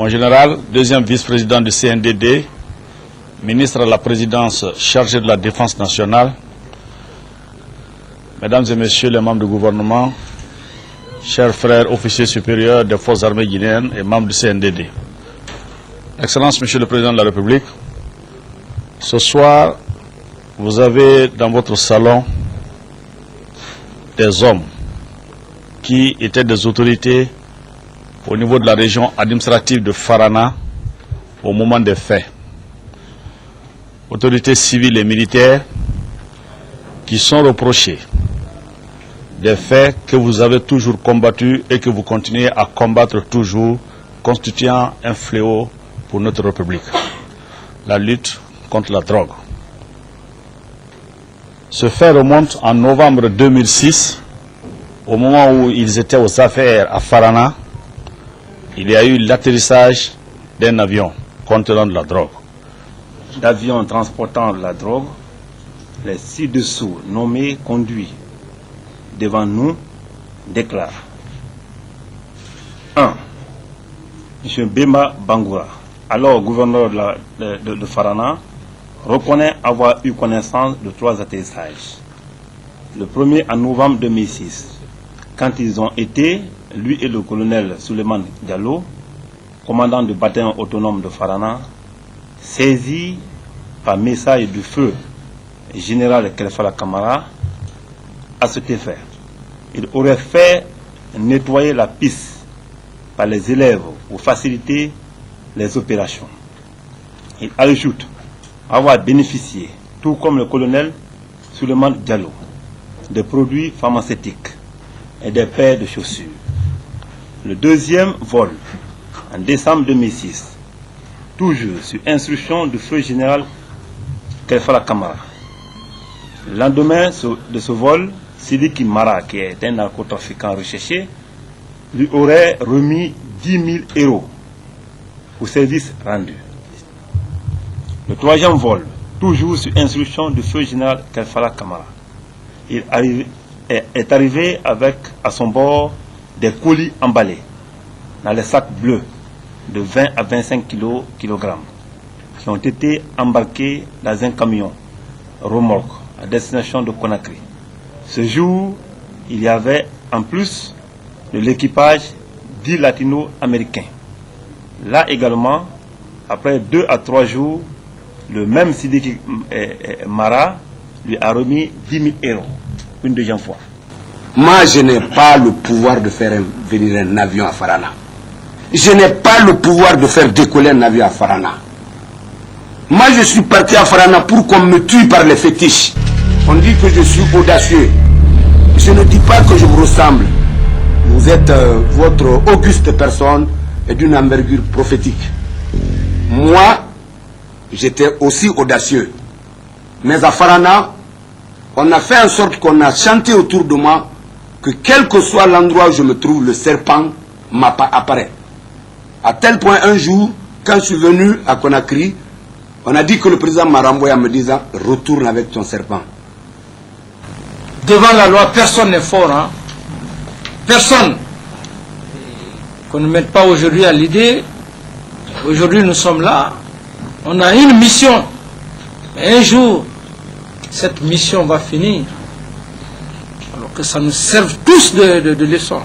Mon général, deuxième vice-président du CNDD, ministre à la présidence chargé de la défense nationale, mesdames et messieurs les membres du gouvernement, chers frères officiers supérieurs des forces armées guinéennes et membres du CNDD. Excellence, Monsieur le Président de la République, ce soir, vous avez dans votre salon des hommes qui étaient des autorités au niveau de la région administrative de Farana au moment des faits. Autorités civiles et militaires qui sont reprochés des faits que vous avez toujours combattus et que vous continuez à combattre toujours, constituant un fléau pour notre République, la lutte contre la drogue. Ce fait remonte en novembre 2006, au moment où ils étaient aux affaires à Farana. Il y a eu l'atterrissage d'un avion contenant de la drogue. D'avions transportant de la drogue, les ci-dessous nommés conduits devant nous déclarent 1. M. Bemba Bangoura, alors gouverneur de Farana, reconnaît avoir eu connaissance de 3 atterrissages. Le premier en novembre 2006, quand ils ont été, lui et le colonel Suleiman Diallo, commandant du bataillon autonome de Farana, saisis par message du feu général Kelfala Kamara à cet effet. Il aurait fait nettoyer la piste par les élèves pour faciliter les opérations. Il ajoute avoir bénéficié, tout comme le colonel Suleiman Diallo, de produits pharmaceutiques et des paires de chaussures. Le deuxième vol, en décembre 2006, toujours sur instruction du feu général Kelfala Kamara. Le lendemain de ce vol, Sidiki Mara, qui est un narcotrafiquant recherché, lui aurait remis 10 000 € pour service rendu. Le troisième vol, toujours sur instruction du feu général Kelfala Kamara, il est arrivé avec à son bord des colis emballés dans les sacs bleus de 20 à 25 kg qui ont été embarqués dans un camion remorque à destination de Conakry. Ce jour, il y avait en plus de l'équipage 10 latino-américains. Là également, après 2 à 3 jours, le même Sidiki Mara lui a remis 10 000 € une deuxième fois. Moi, je n'ai pas le pouvoir de faire venir un avion à Farana. Je n'ai pas le pouvoir de faire décoller un avion à Farana. Moi, je suis parti à Farana pour qu'on me tue par les fétiches. On dit que je suis audacieux. Je ne dis pas que je vous ressemble. Vous êtes votre auguste personne et d'une envergure prophétique. Moi, j'étais aussi audacieux. Mais à Farana, on a fait en sorte qu'on a chanté autour de moi que quel que soit l'endroit où je me trouve, le serpent apparaît. À tel point un jour, quand je suis venu à Conakry, on a dit que le président m'a renvoyé en me disant « Retourne avec ton serpent ». Devant la loi, personne n'est fort. Hein? Personne. Qu'on ne mette pas aujourd'hui à l'idée. Aujourd'hui, nous sommes là. On a une mission. Un jour, cette mission va finir. Alors que ça nous serve tous de leçon.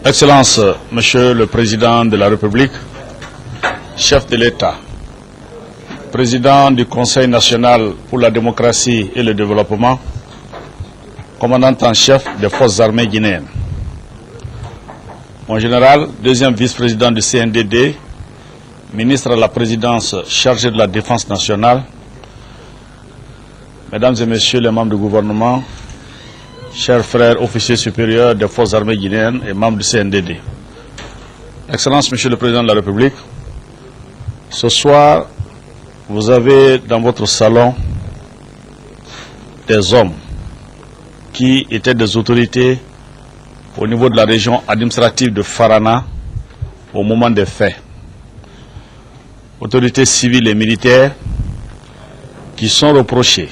Excellence, Monsieur le Président de la République, chef de l'État, Président du Conseil national pour la démocratie et le développement, commandant en chef des forces armées guinéennes. Mon général, deuxième vice-président du CNDD, ministre à la présidence chargé de la défense nationale, mesdames et messieurs les membres du gouvernement, chers frères officiers supérieurs des forces armées guinéennes et membres du CNDD. Excellence, Monsieur le Président de la République, ce soir, vous avez dans votre salon des hommes qui étaient des autorités au niveau de la région administrative de Farana au moment des faits. Autorités civiles et militaires qui sont reprochés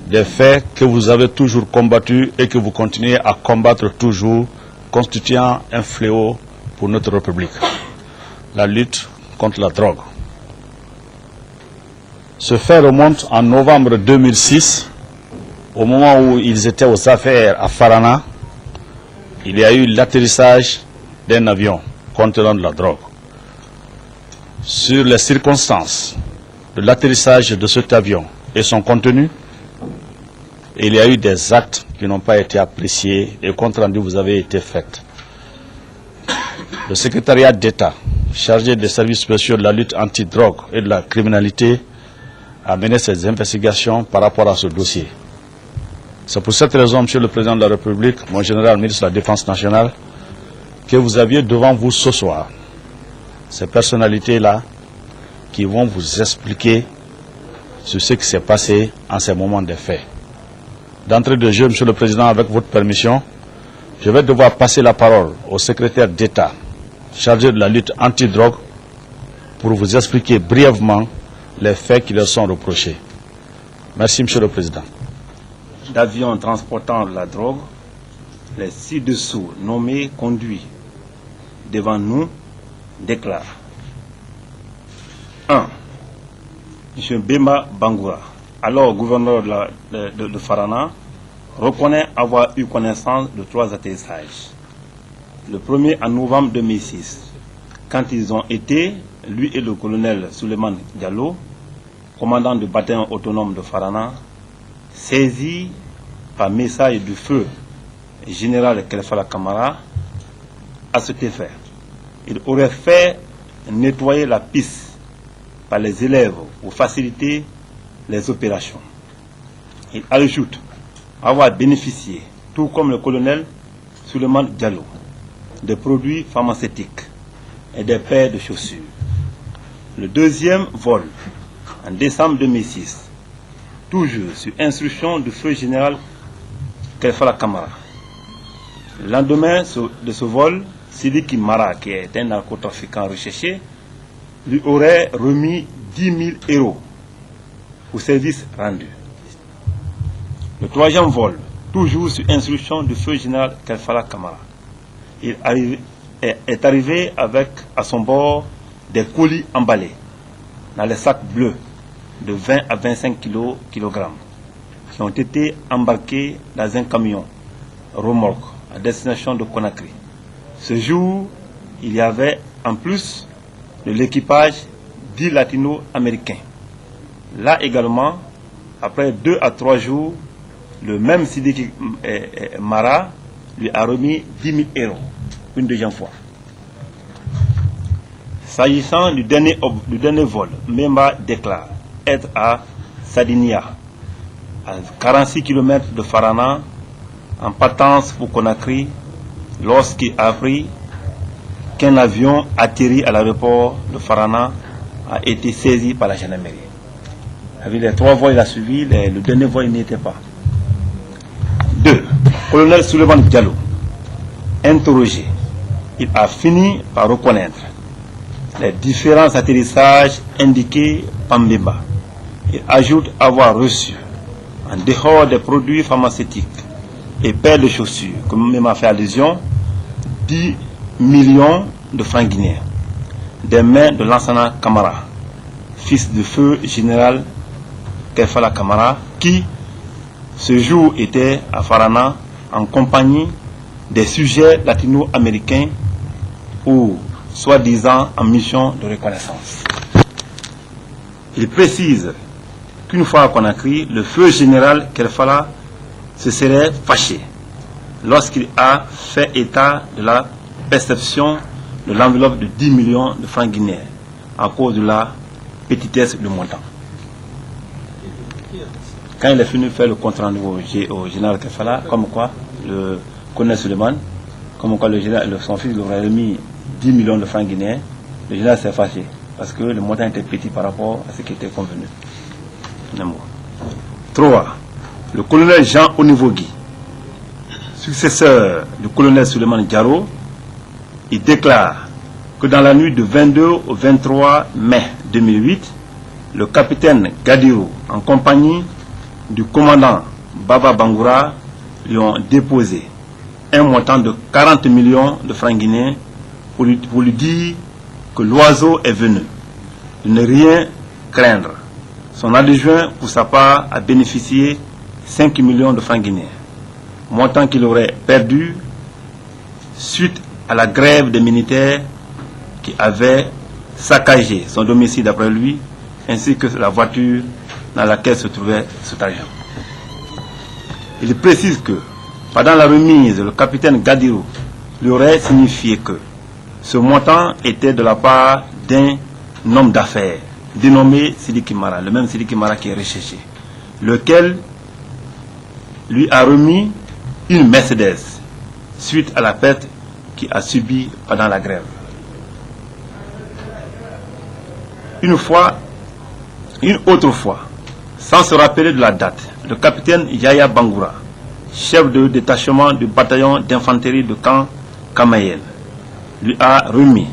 des faits que vous avez toujours combattus et que vous continuez à combattre toujours, constituant un fléau pour notre République, la lutte contre la drogue. Ce fait remonte en novembre 2006, au moment où ils étaient aux affaires à Farana. Il y a eu l'atterrissage d'un avion contenant de la drogue. Sur les circonstances de l'atterrissage de cet avion et son contenu, il y a eu des actes qui n'ont pas été appréciés et compte rendu vous avez été fait. Le secrétariat d'État chargé des services spéciaux de la lutte anti-drogue et de la criminalité a mené ses investigations par rapport à ce dossier. C'est pour cette raison, Monsieur le Président de la République, mon général ministre de la Défense nationale, que vous aviez devant vous ce soir ces personnalités-là qui vont vous expliquer sur ce qui s'est passé en ces moments des faits. D'entrée de jeu, Monsieur le Président, avec votre permission, je vais devoir passer la parole au secrétaire d'État chargé de la lutte anti-drogue pour vous expliquer brièvement les faits qui leur sont reprochés. Merci, Monsieur le Président. D'avions transportant de la drogue, les ci-dessous nommés conduits devant nous déclarent 1. M. Bema Bangoura, alors gouverneur de Farana, reconnaît avoir eu connaissance de 3 atterrissages. Le premier en novembre 2006, quand ils ont été, lui et le colonel Souleymane Diallo, commandant du bataillon autonome de Farana, saisis par message du feu général Kelfala Kamara à cet effet. Il aurait fait nettoyer la piste par les élèves pour faciliter les opérations. Il ajoute avoir bénéficié, tout comme le colonel Souleymane Diallo, des produits pharmaceutiques et des paires de chaussures. Le deuxième vol, en décembre 2006, toujours sur instruction du feu général Kelfala Kamara. Le lendemain de ce vol, Sidiki Mara, qui est un narcotrafiquant recherché, lui aurait remis 10 000 € pour service rendu. Le troisième vol, toujours sur instruction du feu général Kelfala Kamara, il est arrivé avec à son bord des colis emballés dans les sacs bleus de 20 à 25 kg qui ont été embarqués dans un camion remorque à destination de Conakry. Ce jour, il y avait en plus de l'équipage 10 latino-américains. Là également, après 2 à 3 jours, le même Sidiki Mara lui a remis 10 000 € une deuxième fois. S'agissant du dernier vol, Memba déclare être à Sadinia, à 46 km de Farana, en partance pour Conakry, lorsqu'il a appris qu'un avion atterri à l'aéroport de Farana a été saisi par la gendarmerie. Avec les 3 vols, il a suivi, le dernier vol n'y était pas. 2. Colonel Souleymane Diallo, interrogé, il a fini par reconnaître les différents atterrissages indiqués par Mbemba. Il ajoute avoir reçu, en dehors des produits pharmaceutiques et paires de chaussures, comme Mbemba fait allusion, 10 millions de francs guinéens des mains de Lansana Kamara, fils du feu général Kelfala Kamara, qui ce jour était à Farana en compagnie des sujets latino-américains ou soi-disant en mission de reconnaissance. Il précise qu'une fois à Conakry, le feu général Kelfala se serait fâché lorsqu'il a fait état de la perception de l'enveloppe de 10 millions de francs guinéens à cause de la petitesse du montant. Quand il est venu faire le compte rendu au général Kelfala, comme quoi le colonel Suleiman, comme quoi son fils lui aurait remis 10 millions de francs guinéens, le général s'est fâché parce que le montant était petit par rapport à ce qui était convenu. 3. Le colonel Jean Onivogui, successeur du colonel Suleiman Diaro, il déclare que dans la nuit du 22 au 23 mai 2008, le capitaine Gadirou, en compagnie du commandant Baba Bangoura, lui ont déposé un montant de 40 millions de francs guinéens pour lui dire que l'oiseau est venu, de ne rien craindre. Son adjoint, pour sa part, a bénéficié 5 millions de francs guinéens, montant qu'il aurait perdu suite à la grève des militaires qui avaient saccagé son domicile d'après lui, ainsi que la voiture dans laquelle se trouvait cet argent. Il précise que, pendant la remise, le capitaine Gadirou lui aurait signifié que ce montant était de la part d'un homme d'affaires dénommé Sidi Kimara, le même Sidi Kimara qui est recherché, lequel lui a remis une Mercedes suite à la perte qu'il a subie pendant la grève. Une autre fois, sans se rappeler de la date, le capitaine Yaya Bangoura, chef de détachement du bataillon d'infanterie de camp Kamayel, lui a remis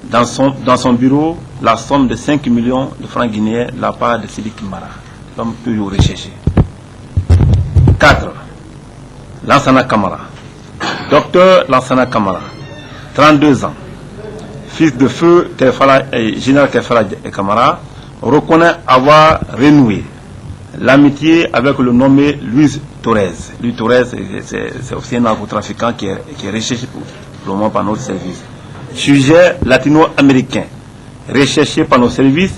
dans son bureau la somme de 5 millions de francs guinéens de la part de Sidi Kimara, l'homme toujours recherché. 4. Lansana Kamara, docteur Lansana Kamara, 32 ans, fils de feu général Kefala Kamara, reconnaît avoir renoué l'amitié avec le nommé Luis Torres. Luis Torres, c'est aussi un narcotrafiquant qui est recherché pour le moment par notre service. Sujet latino-américain, recherché par nos services,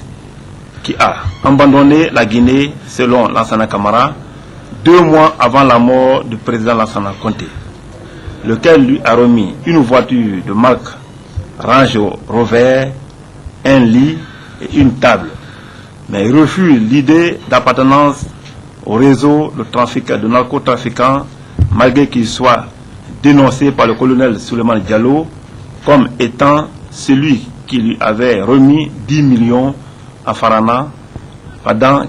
qui a abandonné la Guinée, selon Lansana Kamara, 2 mois avant la mort du président Lansana Conté, lequel lui a remis une voiture de marque Range Rover, un lit et une table. Mais il refuse l'idée d'appartenance au réseau de narcotrafiquants, malgré qu'il soit dénoncé par le colonel Suleiman Diallo comme étant celui qui lui avait remis 10 millions à Farana pendant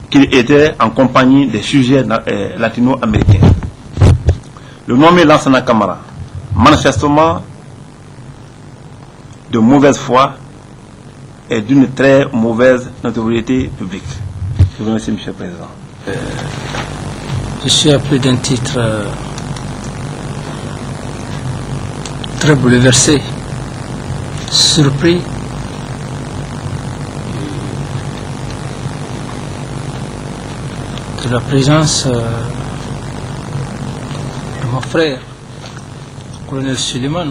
qu'il était en compagnie des sujets latino-américains. Le nommé Lansana Kamara, manifestement de mauvaise foi et d'une très mauvaise notoriété publique. Je vous remercie, M. le Président. Je suis à plus d'un titre très bouleversé, surpris, de la présence de mon frère, le colonel Suleiman,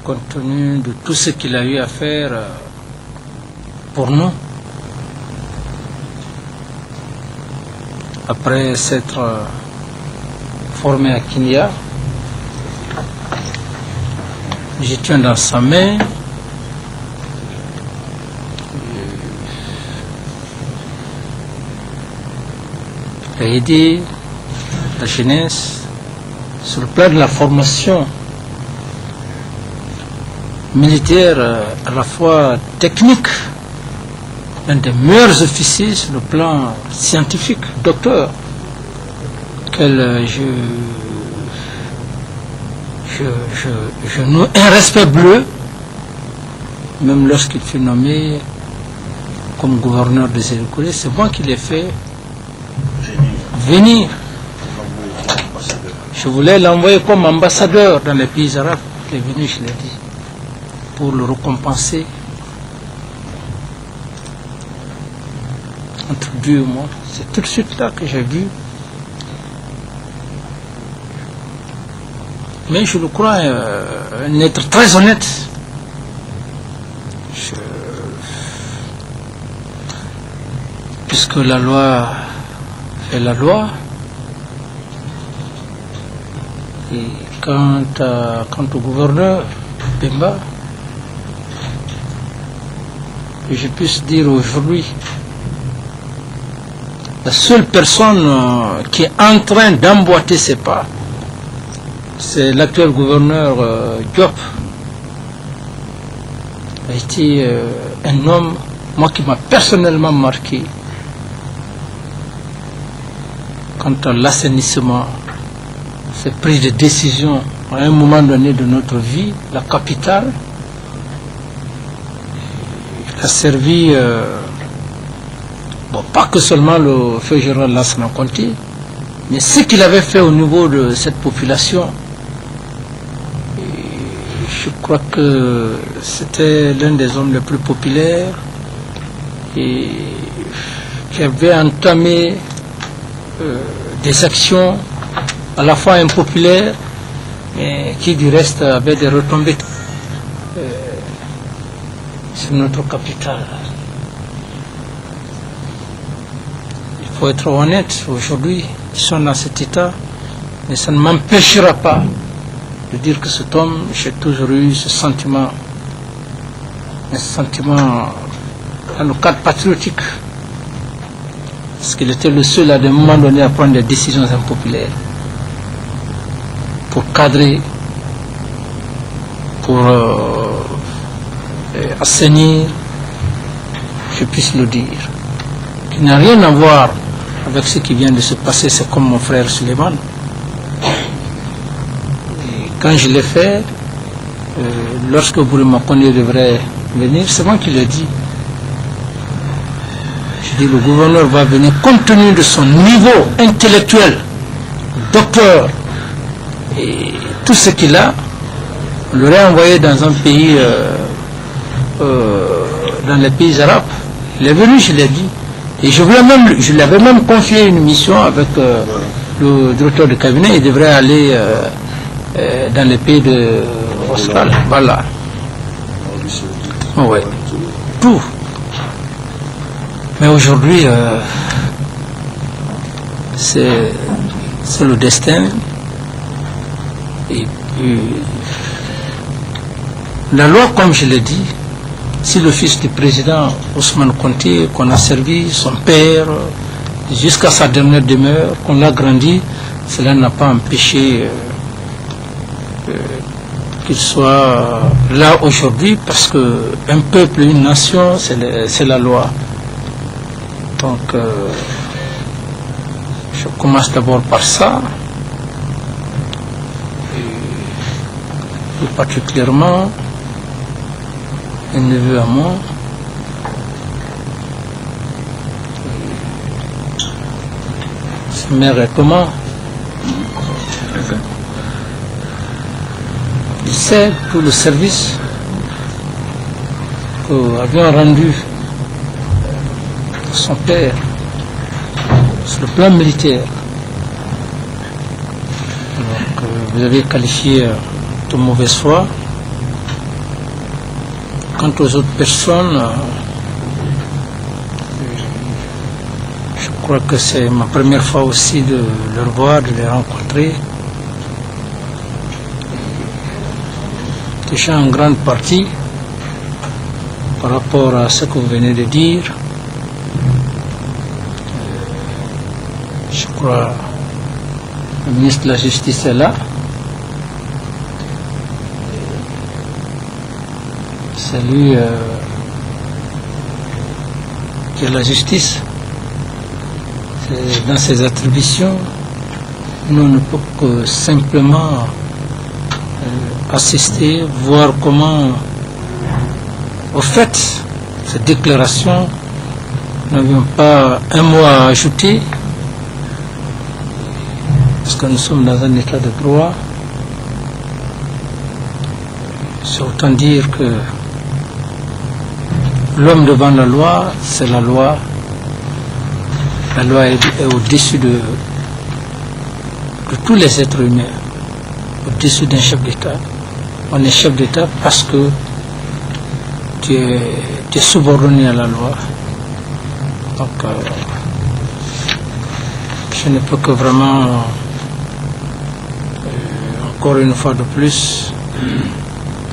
compte tenu de tout ce qu'il a eu à faire pour nous, après s'être formé à Kinya. Je tiens dans sa main à aider la jeunesse sur le plan de la formation militaire, à la fois technique, l'un des meilleurs officiers sur le plan scientifique, docteur, auquel je noue un respect bleu, même lorsqu'il fut nommé comme gouverneur de Sérékoulé. C'est moi qui l'ai fait venir. Je voulais l'envoyer comme ambassadeur dans les pays arabes. Il est venu, je l'ai dit, pour le récompenser. Entre Dieu et moi, c'est tout de suite là que j'ai vu. Mais je le crois un être très honnête. Puisque la loi est la loi. Et quant au gouverneur Bemba, que je puisse dire aujourd'hui, la seule personne qui est en train d'emboîter ses pas, c'est l'actuel gouverneur Diop, a été un homme, moi, qui m'a personnellement marqué quant à l'assainissement, ces prises de décision à un moment donné de notre vie. La capitale a servi, pas que seulement le feu général Lansana Conté, mais ce qu'il avait fait au niveau de cette population. Je crois que c'était l'un des hommes les plus populaires et qui avait entamé des actions à la fois impopulaires, mais qui du reste avaient des retombées sur notre capitale. Il faut être honnête, aujourd'hui, ils sont dans cet état, mais ça ne m'empêchera pas de dire que cet homme, j'ai toujours eu ce sentiment, un sentiment dans le cadre patriotique, parce qu'il était le seul à un moment donné à prendre des décisions impopulaires pour cadrer, pour assainir, je puisse le dire, qui n'a rien à voir avec ce qui vient de se passer. C'est comme mon frère Suleiman. Quand je l'ai fait, lorsque Bourima Koné devrait venir, c'est moi qui l'ai dit. Je dis, le gouverneur va venir compte tenu de son niveau intellectuel, docteur, et tout ce qu'il a, on l'aurait envoyé dans un pays, dans les pays arabes. Il est venu, je l'ai dit. Et je lui avais même confié une mission avec le directeur de cabinet. Il devrait aller dans les pays de Austral. Voilà. Ouais. Tout. Mais aujourd'hui, c'est le destin. Et puis, la loi, comme je l'ai dit, si le fils du président Ousmane Conté, qu'on a servi, son père, jusqu'à sa dernière demeure, qu'on l'a grandi, cela n'a pas empêché qu'il soit là aujourd'hui, parce qu'un peuple, une nation, c'est la loi. Donc, je commence d'abord par ça, et plus particulièrement un neveu à moi, sa mère est comment? Il sait tout le service que nous avions rendu à son père sur le plan militaire. Donc, vous avez qualifié de mauvaise foi. Quant aux autres personnes, je crois que c'est ma première fois aussi de les revoir, de les rencontrer. Déjà en grande partie, par rapport à ce que vous venez de dire, je crois que le ministre de la Justice est là. C'est lui qui a la justice. C'est dans ses attributions. Nous ne pouvons que simplement assister, voir comment, au fait, cette déclaration, nous n'avions pas un mot à ajouter, parce que nous sommes dans un état de droit. C'est autant dire que l'homme devant la loi, c'est la loi. La loi est au-dessus de tous les êtres humains, au-dessus d'un chef d'État. On est chef d'État parce que tu es subordonné à la loi. Donc, je ne peux que vraiment, encore une fois de plus,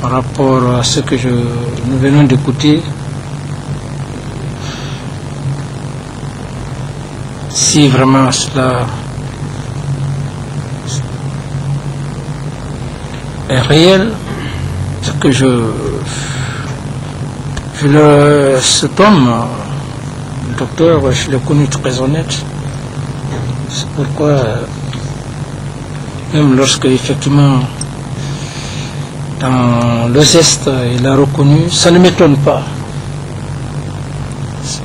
par rapport à ce que nous venons d'écouter, si vraiment cela est réel. Ce que cet homme, le docteur, je l'ai connu très honnête. C'est pourquoi, même lorsque effectivement, dans le geste, il a reconnu, ça ne m'étonne pas. Ça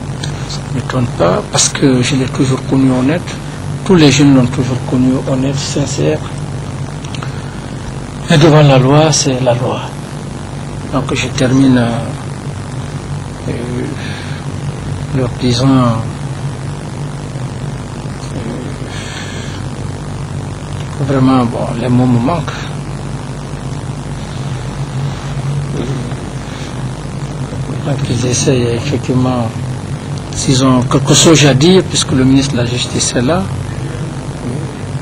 ne m'étonne pas parce que je l'ai toujours connu honnête. Tous les jeunes l'ont toujours connu honnête, sincère. Et devant la loi, c'est la loi. Donc je termine leur disant vraiment, bon, les mots me manquent. Donc ils essayent effectivement, s'ils ont quelque chose à dire, puisque le ministre de la Justice est là,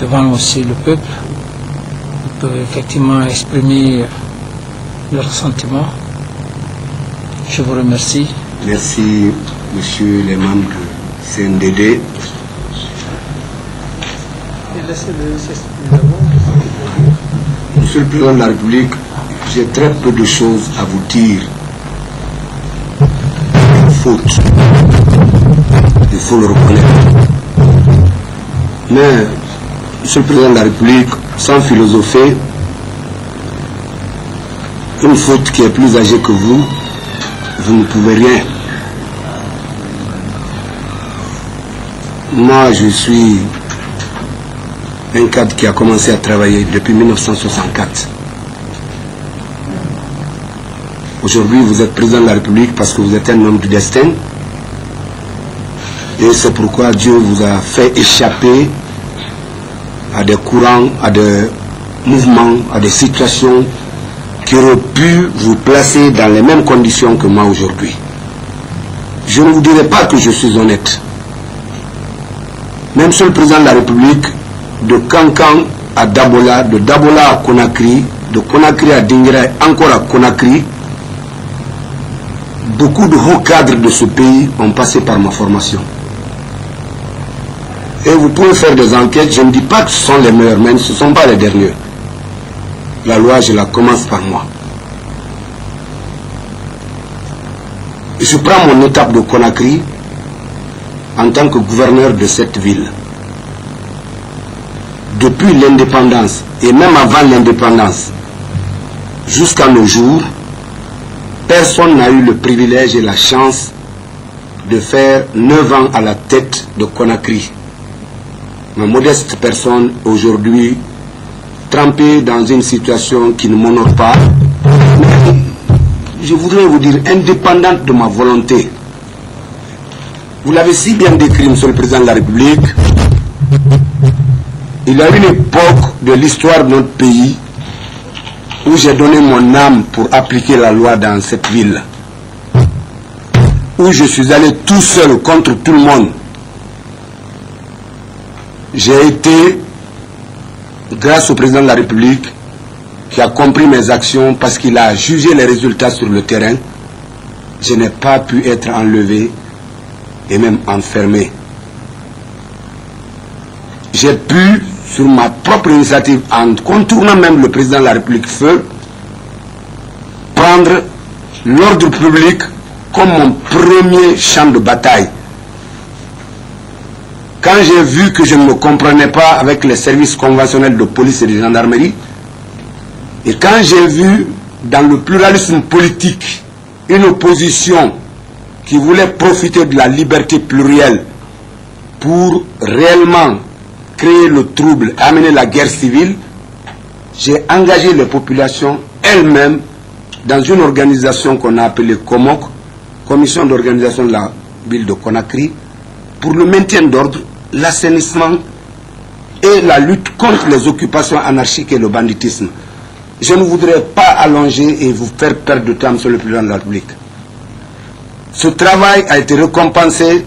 devant aussi le peuple, ils peuvent effectivement exprimer leurs sentiments. Je vous remercie. Merci, monsieur les membres du CNDD. Monsieur le Président de la République, j'ai très peu de choses à vous dire. Faute. Il faut le reconnaître. Mais, monsieur le Président de la République, sans philosopher, une faute qui est plus âgée que vous ne pouvez rien. Moi, je suis un cadre qui a commencé à travailler depuis 1964. Aujourd'hui, vous êtes président de la République parce que vous êtes un homme du destin. Et c'est pourquoi Dieu vous a fait échapper à des courants, à des mouvements, à des situations qui auraient pu vous placer dans les mêmes conditions que moi aujourd'hui. Je ne vous dirai pas que je suis honnête. Même sur le président de la République, de Kankan à Dabola, de Dabola à Conakry, de Conakry à Dinguira, encore à Conakry, beaucoup de hauts cadres de ce pays ont passé par ma formation. Et vous pouvez faire des enquêtes, je ne dis pas que ce sont les meilleurs, mais ce ne sont pas les derniers. La loi, je la commence par moi. Je prends mon étape de Conakry en tant que gouverneur de cette ville. Depuis l'indépendance, et même avant l'indépendance, jusqu'à nos jours, personne n'a eu le privilège et la chance de faire 9 ans à la tête de Conakry. Ma modeste personne, aujourd'hui, trempée dans une situation qui ne m'honore pas, mais je voudrais vous dire, indépendante de ma volonté. Vous l'avez si bien décrit, monsieur le Président de la République, il y a une époque de l'histoire de notre pays où j'ai donné mon âme pour appliquer la loi dans cette ville, où je suis allé tout seul contre tout le monde. J'ai été, grâce au Président de la République, qui a compris mes actions parce qu'il a jugé les résultats sur le terrain, je n'ai pas pu être enlevé et même enfermé. J'ai pu, sur ma propre initiative, en contournant même le Président de la République feu, prendre l'ordre public comme mon premier champ de bataille. Quand j'ai vu que je ne me comprenais pas avec les services conventionnels de police et de gendarmerie, et quand j'ai vu dans le pluralisme politique une opposition qui voulait profiter de la liberté plurielle pour réellement créer le trouble, amener la guerre civile, j'ai engagé les populations elles-mêmes dans une organisation qu'on a appelée COMOC, Commission d'organisation de la ville de Conakry, pour le maintien d'ordre, l'assainissement et la lutte contre les occupations anarchiques et le banditisme. Je ne voudrais pas allonger et vous faire perdre de temps, monsieur le Président de la République. Ce travail a été récompensé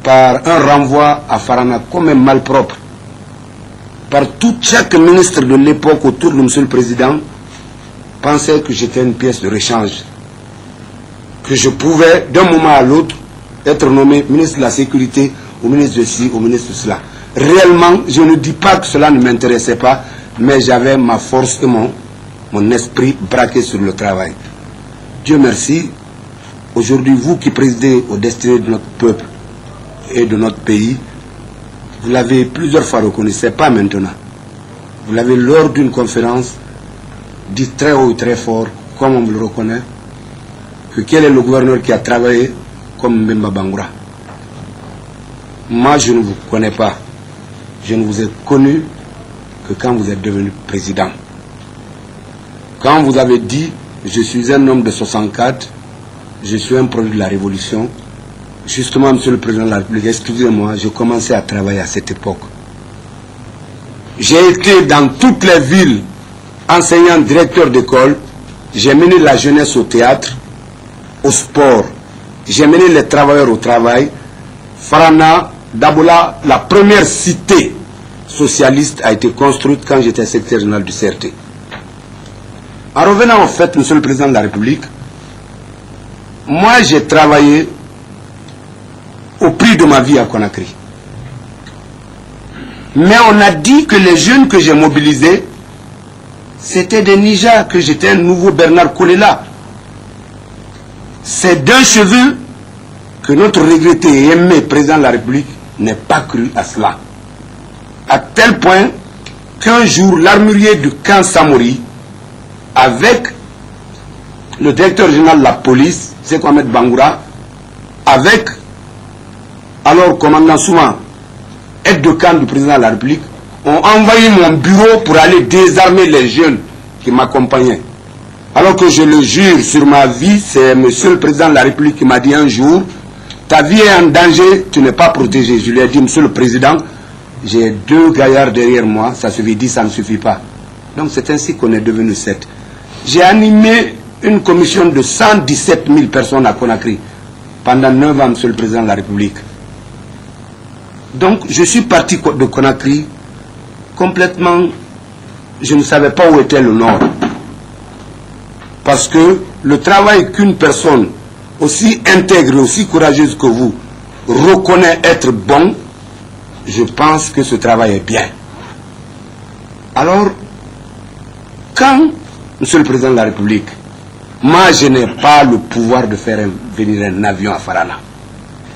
par un renvoi à Farana comme un malpropre. Par chaque ministre de l'époque autour de monsieur le Président pensait que j'étais une pièce de rechange. Que je pouvais, d'un moment à l'autre, être nommé ministre de la Sécurité, ou ministre de ci, ou ministre de cela. Réellement, je ne dis pas que cela ne m'intéressait pas, mais j'avais ma force et mon esprit braqué sur le travail. Dieu merci, aujourd'hui, vous qui présidez aux destinées de notre peuple et de notre pays, vous l'avez plusieurs fois reconnu, ce n'est pas maintenant. Vous l'avez lors d'une conférence dit très haut et très fort, comme on le reconnaît, que quel est le gouverneur qui a travaillé comme Mbemba Bangoura. Moi, je ne vous connais pas. Je ne vous ai connu que quand vous êtes devenu président. Quand vous avez dit, je suis un homme de 64, je suis un produit de la Révolution, justement, Monsieur le Président de la République, excusez-moi, j'ai commencé à travailler à cette époque. J'ai été dans toutes les villes, enseignant, directeur d'école, j'ai mené la jeunesse au théâtre, au sport, j'ai mené les travailleurs au travail. Farana, Dabola, la première cité socialiste a été construite quand j'étais secrétaire général du CRT. En revenant au fait, Monsieur le Président de la République, moi j'ai travaillé au prix de ma vie à Conakry. Mais on a dit que les jeunes que j'ai mobilisés, c'était des Nija, que j'étais un nouveau Bernard Kolela. C'est d'un cheveu que notre regretté et aimé président de la République n'ait pas cru à cela. À tel point qu'un jour, l'armurier du camp Samori, avec le directeur général de la police, Sékou Ahmed Bangoura, avec alors commandant Souma, aide de camp du président de la République, ont envahi mon bureau pour aller désarmer les jeunes qui m'accompagnaient. Alors que je le jure sur ma vie, c'est Monsieur le Président de la République qui m'a dit un jour, ta vie est en danger, tu n'es pas protégé. Je lui ai dit, Monsieur le Président, j'ai 2 gaillards derrière moi, ça suffit, 10, ça ne suffit pas. Donc c'est ainsi qu'on est devenu 7. J'ai animé une commission de 117 000 personnes à Conakry pendant 9 ans, Monsieur le Président de la République. Donc je suis parti de Conakry complètement, je ne savais pas où était le nord. Parce que le travail qu'une personne aussi intègre, aussi courageuse que vous reconnaît être bon, je pense que ce travail est bien. Alors, quand, Monsieur le Président de la République, moi je n'ai pas le pouvoir de faire venir un avion à Farana.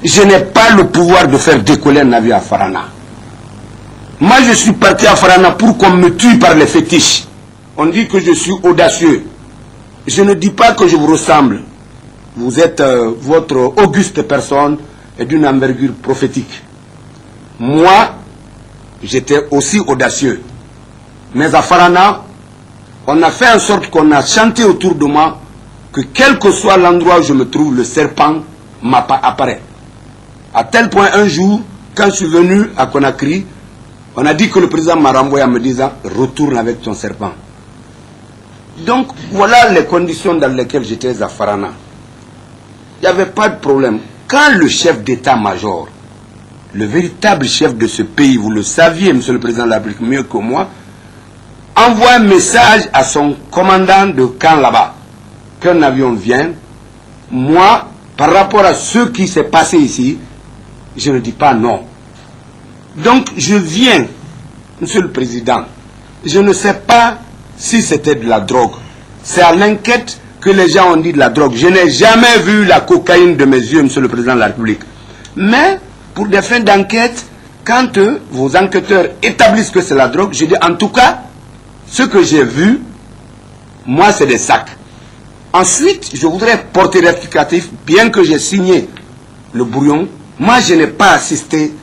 Je n'ai pas le pouvoir de faire décoller un avion à Farana. Moi je suis parti à Farana pour qu'on me tue par les fétiches. On dit que je suis audacieux. Je ne dis pas que je vous ressemble. Vous êtes votre auguste personne et d'une envergure prophétique. Moi, j'étais aussi audacieux. Mais à Farana, on a fait en sorte qu'on a chanté autour de moi que quel que soit l'endroit où je me trouve, le serpent apparaît. À tel point, un jour, quand je suis venu à Conakry, on a dit que le président m'a renvoyé en me disant « Retourne avec ton serpent ». Donc, voilà les conditions dans lesquelles j'étais à Farana. Il n'y avait pas de problème. Quand le chef d'état-major, le véritable chef de ce pays, vous le saviez, Monsieur le Président de la République, mieux que moi, envoie un message à son commandant de camp là-bas, qu'un avion vienne, moi, par rapport à ce qui s'est passé ici, je ne dis pas non. Donc, je viens, Monsieur le Président, je ne sais pas si c'était de la drogue. C'est à l'enquête que les gens ont dit de la drogue. Je n'ai jamais vu la cocaïne de mes yeux, Monsieur le Président de la République. Mais, pour des fins d'enquête, quand vos enquêteurs établissent que c'est la drogue, je dis en tout cas, ce que j'ai vu, moi c'est des sacs. Ensuite, je voudrais porter rectificatif, bien que j'ai signé le brouillon, moi je n'ai pas assisté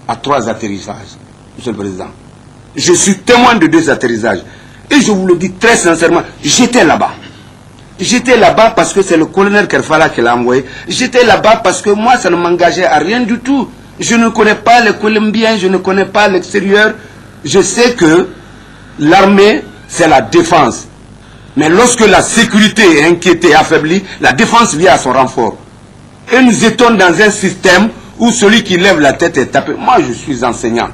à 3 atterrissages, Monsieur le Président. Je suis témoin de 2 atterrissages. Et je vous le dis très sincèrement, j'étais là-bas. J'étais là-bas parce que c'est le colonel Kerfala qui l'a envoyé. J'étais là-bas parce que moi, ça ne m'engageait à rien du tout. Je ne connais pas les Colombiens, je ne connais pas l'extérieur. Je sais que l'armée, c'est la défense. Mais lorsque la sécurité est inquiétée et affaiblie, la défense vient à son renfort. Et nous étions dans un système où celui qui lève la tête est tapé. Moi, je suis enseignant.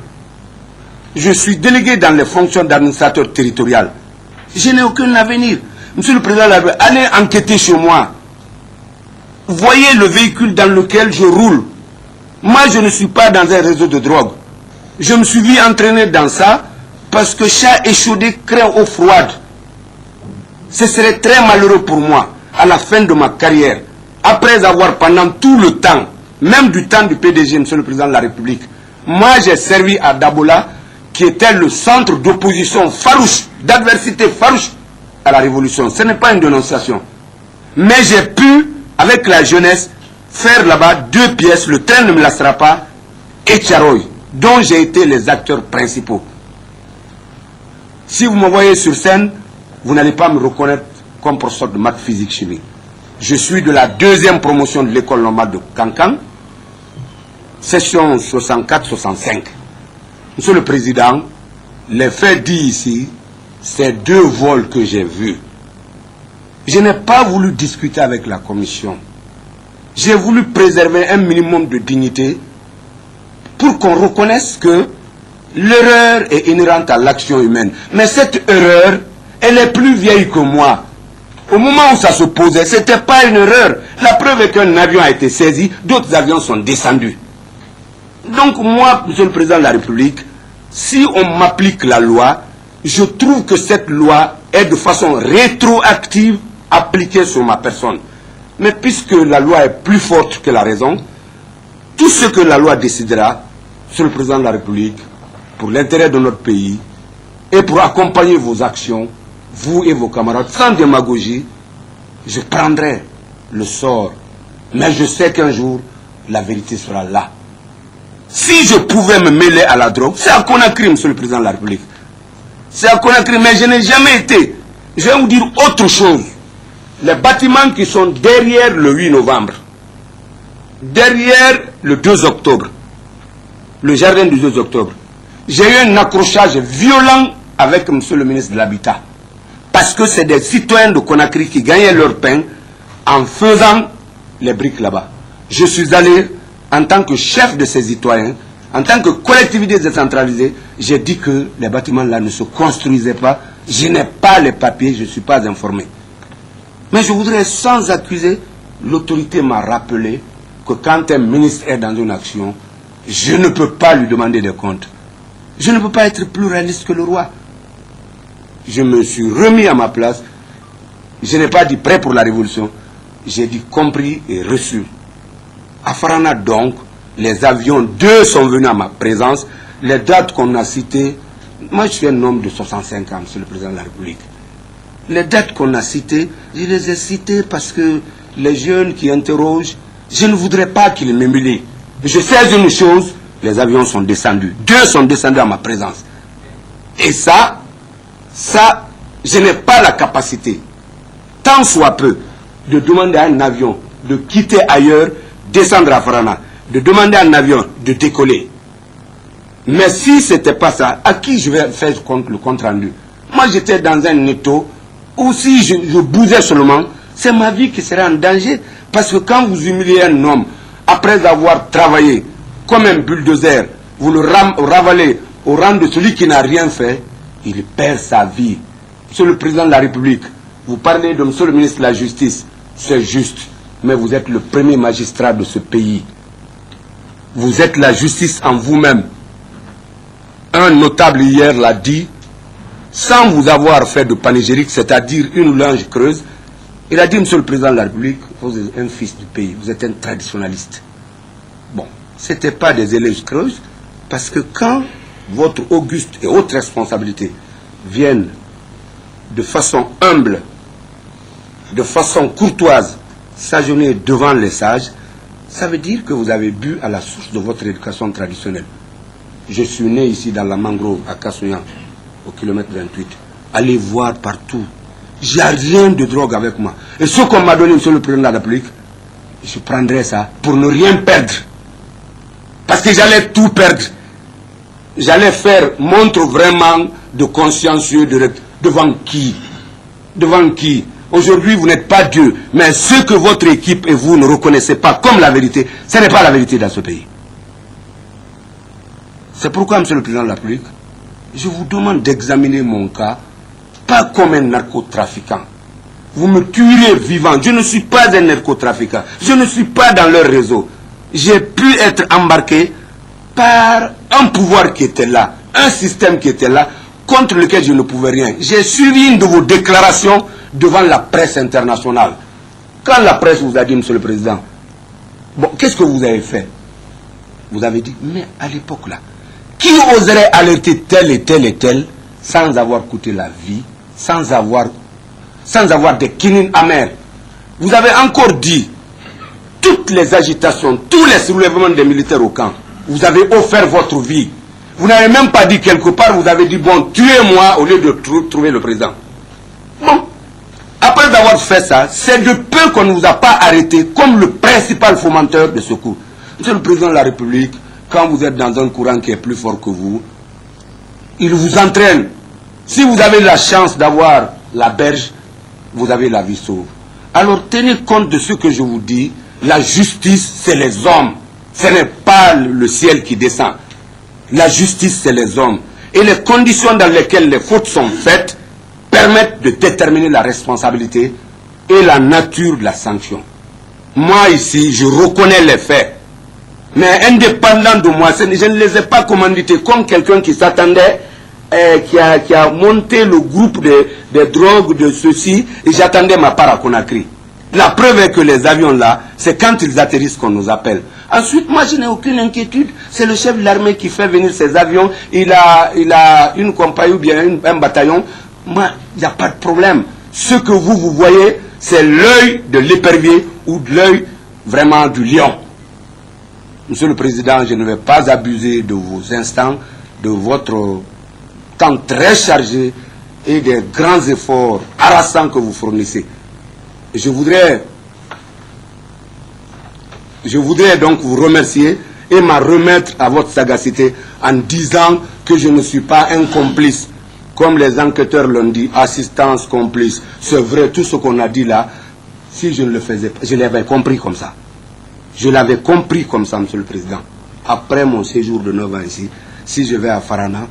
Je suis délégué dans les fonctions d'administrateur territorial. Je n'ai aucun avenir. Monsieur le Président de la République, allez enquêter chez moi. Voyez le véhicule dans lequel je roule. Moi, je ne suis pas dans un réseau de drogue. Je me suis vu entraîner dans ça parce que chat échaudé craint eau froide. Ce serait très malheureux pour moi, à la fin de ma carrière, après avoir pendant tout le temps, même du temps du PDG, Monsieur le Président de la République, moi j'ai servi à Dabola, qui était le centre d'opposition farouche, d'adversité farouche à la révolution. Ce n'est pas une dénonciation. Mais j'ai pu, avec la jeunesse, faire là-bas 2 pièces, Le train ne me lassera pas, et Tcharoy, dont j'ai été les acteurs principaux. Si vous me voyez sur scène, vous n'allez pas me reconnaître comme professeur de maths, physique, chimie. Je suis de la 2e promotion de l'école normale de Cancan, session 64-65. Monsieur le Président, les faits dits ici, c'est 2 vols que j'ai vus. Je n'ai pas voulu discuter avec la commission. J'ai voulu préserver un minimum de dignité pour qu'on reconnaisse que l'erreur est inhérente à l'action humaine. Mais cette erreur, elle est plus vieille que moi. Au moment où ça se posait, ce n'était pas une erreur. La preuve est qu'un avion a été saisi, d'autres avions sont descendus. Donc moi, Monsieur le Président de la République, si on m'applique la loi, je trouve que cette loi est de façon rétroactive appliquée sur ma personne. Mais puisque la loi est plus forte que la raison, tout ce que la loi décidera, Monsieur le Président de la République, pour l'intérêt de notre pays et pour accompagner vos actions, vous et vos camarades, sans démagogie, je prendrai le sort. Mais je sais qu'un jour, la vérité sera là. Si je pouvais me mêler à la drogue, c'est à Conakry, Monsieur le Président de la République. C'est à Conakry, mais je n'ai jamais été. Je vais vous dire autre chose. Les bâtiments qui sont derrière le 8 novembre, derrière le 2 octobre, le jardin du 2 octobre, j'ai eu un accrochage violent avec Monsieur le ministre de l'Habitat. Parce que c'est des citoyens de Conakry qui gagnaient leur pain en faisant les briques là-bas. Je suis allé en tant que chef de ces citoyens, en tant que collectivité décentralisée, j'ai dit que les bâtiments là ne se construisaient pas. Je n'ai pas les papiers, je ne suis pas informé. Mais je voudrais, sans accuser, l'autorité m'a rappelé que quand un ministre est dans une action, je ne peux pas lui demander des comptes. Je ne peux pas être plus réaliste que le roi. Je me suis remis à ma place. Je n'ai pas dit prêt pour la révolution. J'ai dit compris et reçu. À Farana donc, les avions, 2 sont venus à ma présence. Les dates qu'on a citées, moi je suis un homme de 65 ans, Monsieur le Président de la République. Les dates qu'on a citées, je les ai citées parce que les jeunes qui interrogent, je ne voudrais pas qu'ils m'humilient. Je sais une chose, les avions sont descendus. 2 sont descendus à ma présence. Et ça, je n'ai pas la capacité, tant soit peu, de demander à un avion de quitter ailleurs, descendre à Farana, de demander à un avion de décoller. Mais si ce n'était pas ça, à qui je vais faire le compte rendu? Moi j'étais dans un étau où si je bousais seulement, c'est ma vie qui serait en danger. Parce que quand vous humiliez un homme, après avoir travaillé comme un bulldozer, vous le ravalez au rang de celui qui n'a rien fait, il perd sa vie. Monsieur le Président de la République, vous parlez de Monsieur le ministre de la Justice, c'est juste, mais vous êtes le premier magistrat de ce pays. Vous êtes la justice en vous-même. Un notable hier l'a dit, sans vous avoir fait de panégyrique, c'est-à-dire une langue creuse, il a dit, Monsieur le Président de la République, vous êtes un fils du pays, vous êtes un traditionnaliste. Bon, ce n'était pas des élèves creuses, parce que quand votre auguste et haute responsabilité viennent de façon humble, de façon courtoise, s'agenouiller devant les sages, ça veut dire que vous avez bu à la source de votre éducation traditionnelle. Je suis né ici dans la mangrove à Kassouyan, au kilomètre 28. Allez voir partout. J'ai rien de drogue avec moi. Et ce qu'on m'a donné, Monsieur le Président de la République, je prendrais ça pour ne rien perdre. Parce que j'allais tout perdre. J'allais faire montre vraiment de consciencieux devant qui? Devant qui? Aujourd'hui, vous n'êtes pas Dieu, mais ce que votre équipe et vous ne reconnaissez pas comme la vérité, ce n'est pas la vérité dans ce pays. C'est pourquoi, Monsieur le Président de la République, je vous demande d'examiner mon cas, pas comme un narcotrafiquant. Vous me tuerez vivant. Je ne suis pas un narcotrafiquant. Je ne suis pas dans leur réseau. J'ai pu être embarqué par un pouvoir qui était là, un système qui était là, contre lequel je ne pouvais rien. J'ai suivi une de vos déclarations devant la presse internationale. Quand la presse vous a dit, Monsieur le Président, bon, qu'est-ce que vous avez fait? Vous avez dit, mais à l'époque là, qui oserait alerter tel et tel et tel sans avoir coûté la vie, sans avoir des kinines amers? Vous avez encore dit, toutes les agitations, tous les soulèvements des militaires au camp, vous avez offert votre vie. Vous n'avez même pas dit quelque part, vous avez dit, bon, tuez-moi au lieu de trouver le président. Bon, après avoir fait ça, c'est de peu qu'on ne vous a pas arrêté comme le principal fomenteur de secours. Monsieur le Président de la République, quand vous êtes dans un courant qui est plus fort que vous, il vous entraîne. Si vous avez la chance d'avoir la berge, vous avez la vie sauve. Alors tenez compte de ce que je vous dis, la justice c'est les hommes, ce n'est pas le ciel qui descend. La justice c'est les hommes. Et les conditions dans lesquelles les fautes sont faites permettent de déterminer la responsabilité et la nature de la sanction. Moi ici, je reconnais les faits. Mais indépendant de moi, je ne les ai pas commandités comme quelqu'un qui s'attendait, qui a monté le groupe de drogues, de ceci, et j'attendais ma part à Conakry. La preuve est que les avions là, c'est quand ils atterrissent qu'on nous appelle. Ensuite, moi je n'ai aucune inquiétude, c'est le chef de l'armée qui fait venir ces avions, il a une compagnie ou bien un bataillon. Moi, il n'y a pas de problème. Ce que vous voyez, c'est l'œil de l'épervier ou de l'œil vraiment du lion. Monsieur le Président, je ne vais pas abuser de vos instants, de votre temps très chargé et des grands efforts harassants que vous fournissez. Je voudrais donc vous remercier et m'en remettre à votre sagacité en disant que je ne suis pas un complice. Comme les enquêteurs l'ont dit, assistance complice. C'est vrai, tout ce qu'on a dit là, si je ne le faisais pas, je l'avais compris comme ça. Je l'avais compris comme ça, Monsieur le Président. Après mon séjour de 9 ans ici, si je vais à Farana,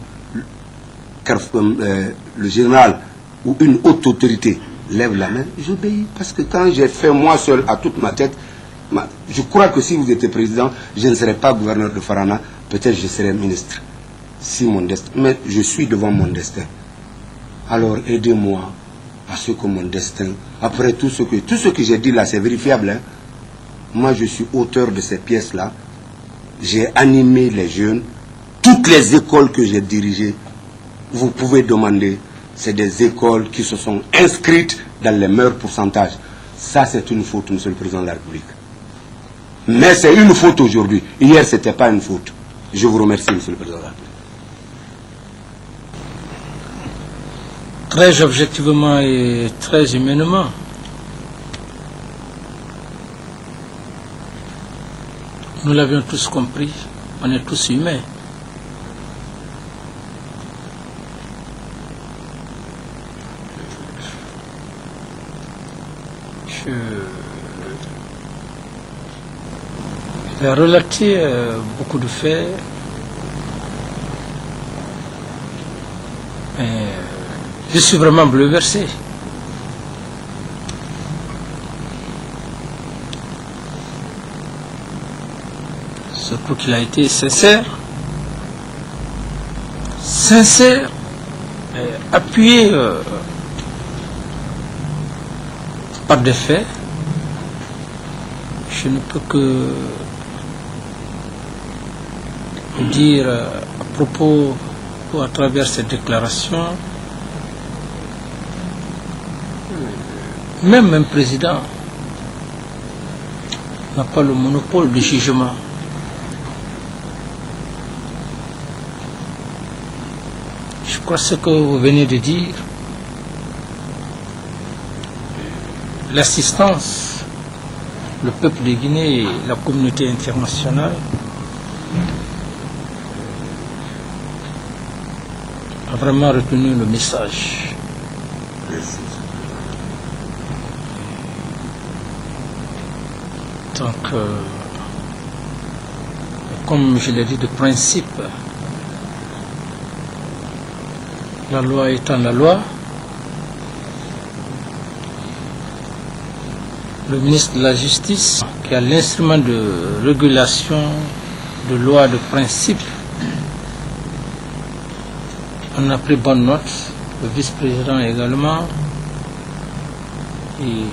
le général ou une haute autorité lève la main, j'obéis. Parce que quand j'ai fait moi seul à toute ma tête, je crois que si vous étiez président, je ne serais pas gouverneur de Farana, peut-être je serais ministre. Si mon destin, mais je suis devant mon destin. Alors aidez-moi à ce que mon destin, après tout ce que j'ai dit là, c'est vérifiable. Hein? Moi, je suis auteur de ces pièces-là. J'ai animé les jeunes. Toutes les écoles que j'ai dirigées, vous pouvez demander, c'est des écoles qui se sont inscrites dans les meilleurs pourcentages. Ça, c'est une faute, Monsieur le Président de la République. Mais c'est une faute aujourd'hui. Hier, ce n'était pas une faute. Je vous remercie, Monsieur le Président de la République. Très objectivement et très humainement, nous l'avions tous compris, on est tous humains. Il a relaté beaucoup de faits, mais je suis vraiment bouleversé. Surtout qu'il a été sincère, appuyé par des faits. Je ne peux que dire à propos ou à travers cette déclaration, même un président n'a pas le monopole du jugement. Je crois ce que vous venez de dire, l'assistance, le peuple de Guinée et la communauté internationale a vraiment retenu le message. Donc, comme je l'ai dit de principe, la loi étant la loi, le ministre de la Justice, qui a l'instrument de régulation de loi de principe, on a pris bonne note, le vice-président également, et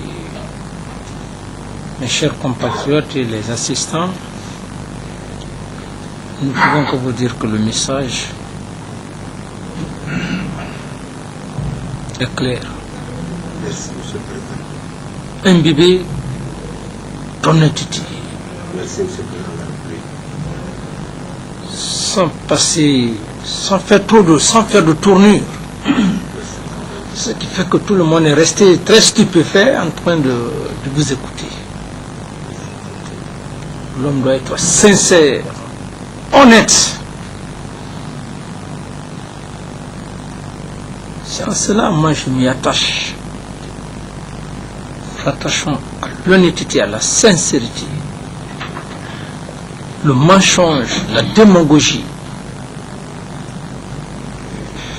mes chers compatriotes et les assistants, nous ne pouvons que vous dire que le message est clair. Merci, Monsieur le Président. Imbibé d'honnêteté. Merci, Monsieur le Président de la République. Sans passer, sans faire de tournure. Ce qui fait que tout le monde est resté très stupéfait en train de vous écouter. L'homme doit être sincère, honnête. C'est en cela, moi, je m'y attache. Attachons à l'honnêteté, à la sincérité. Le mensonge, la démagogie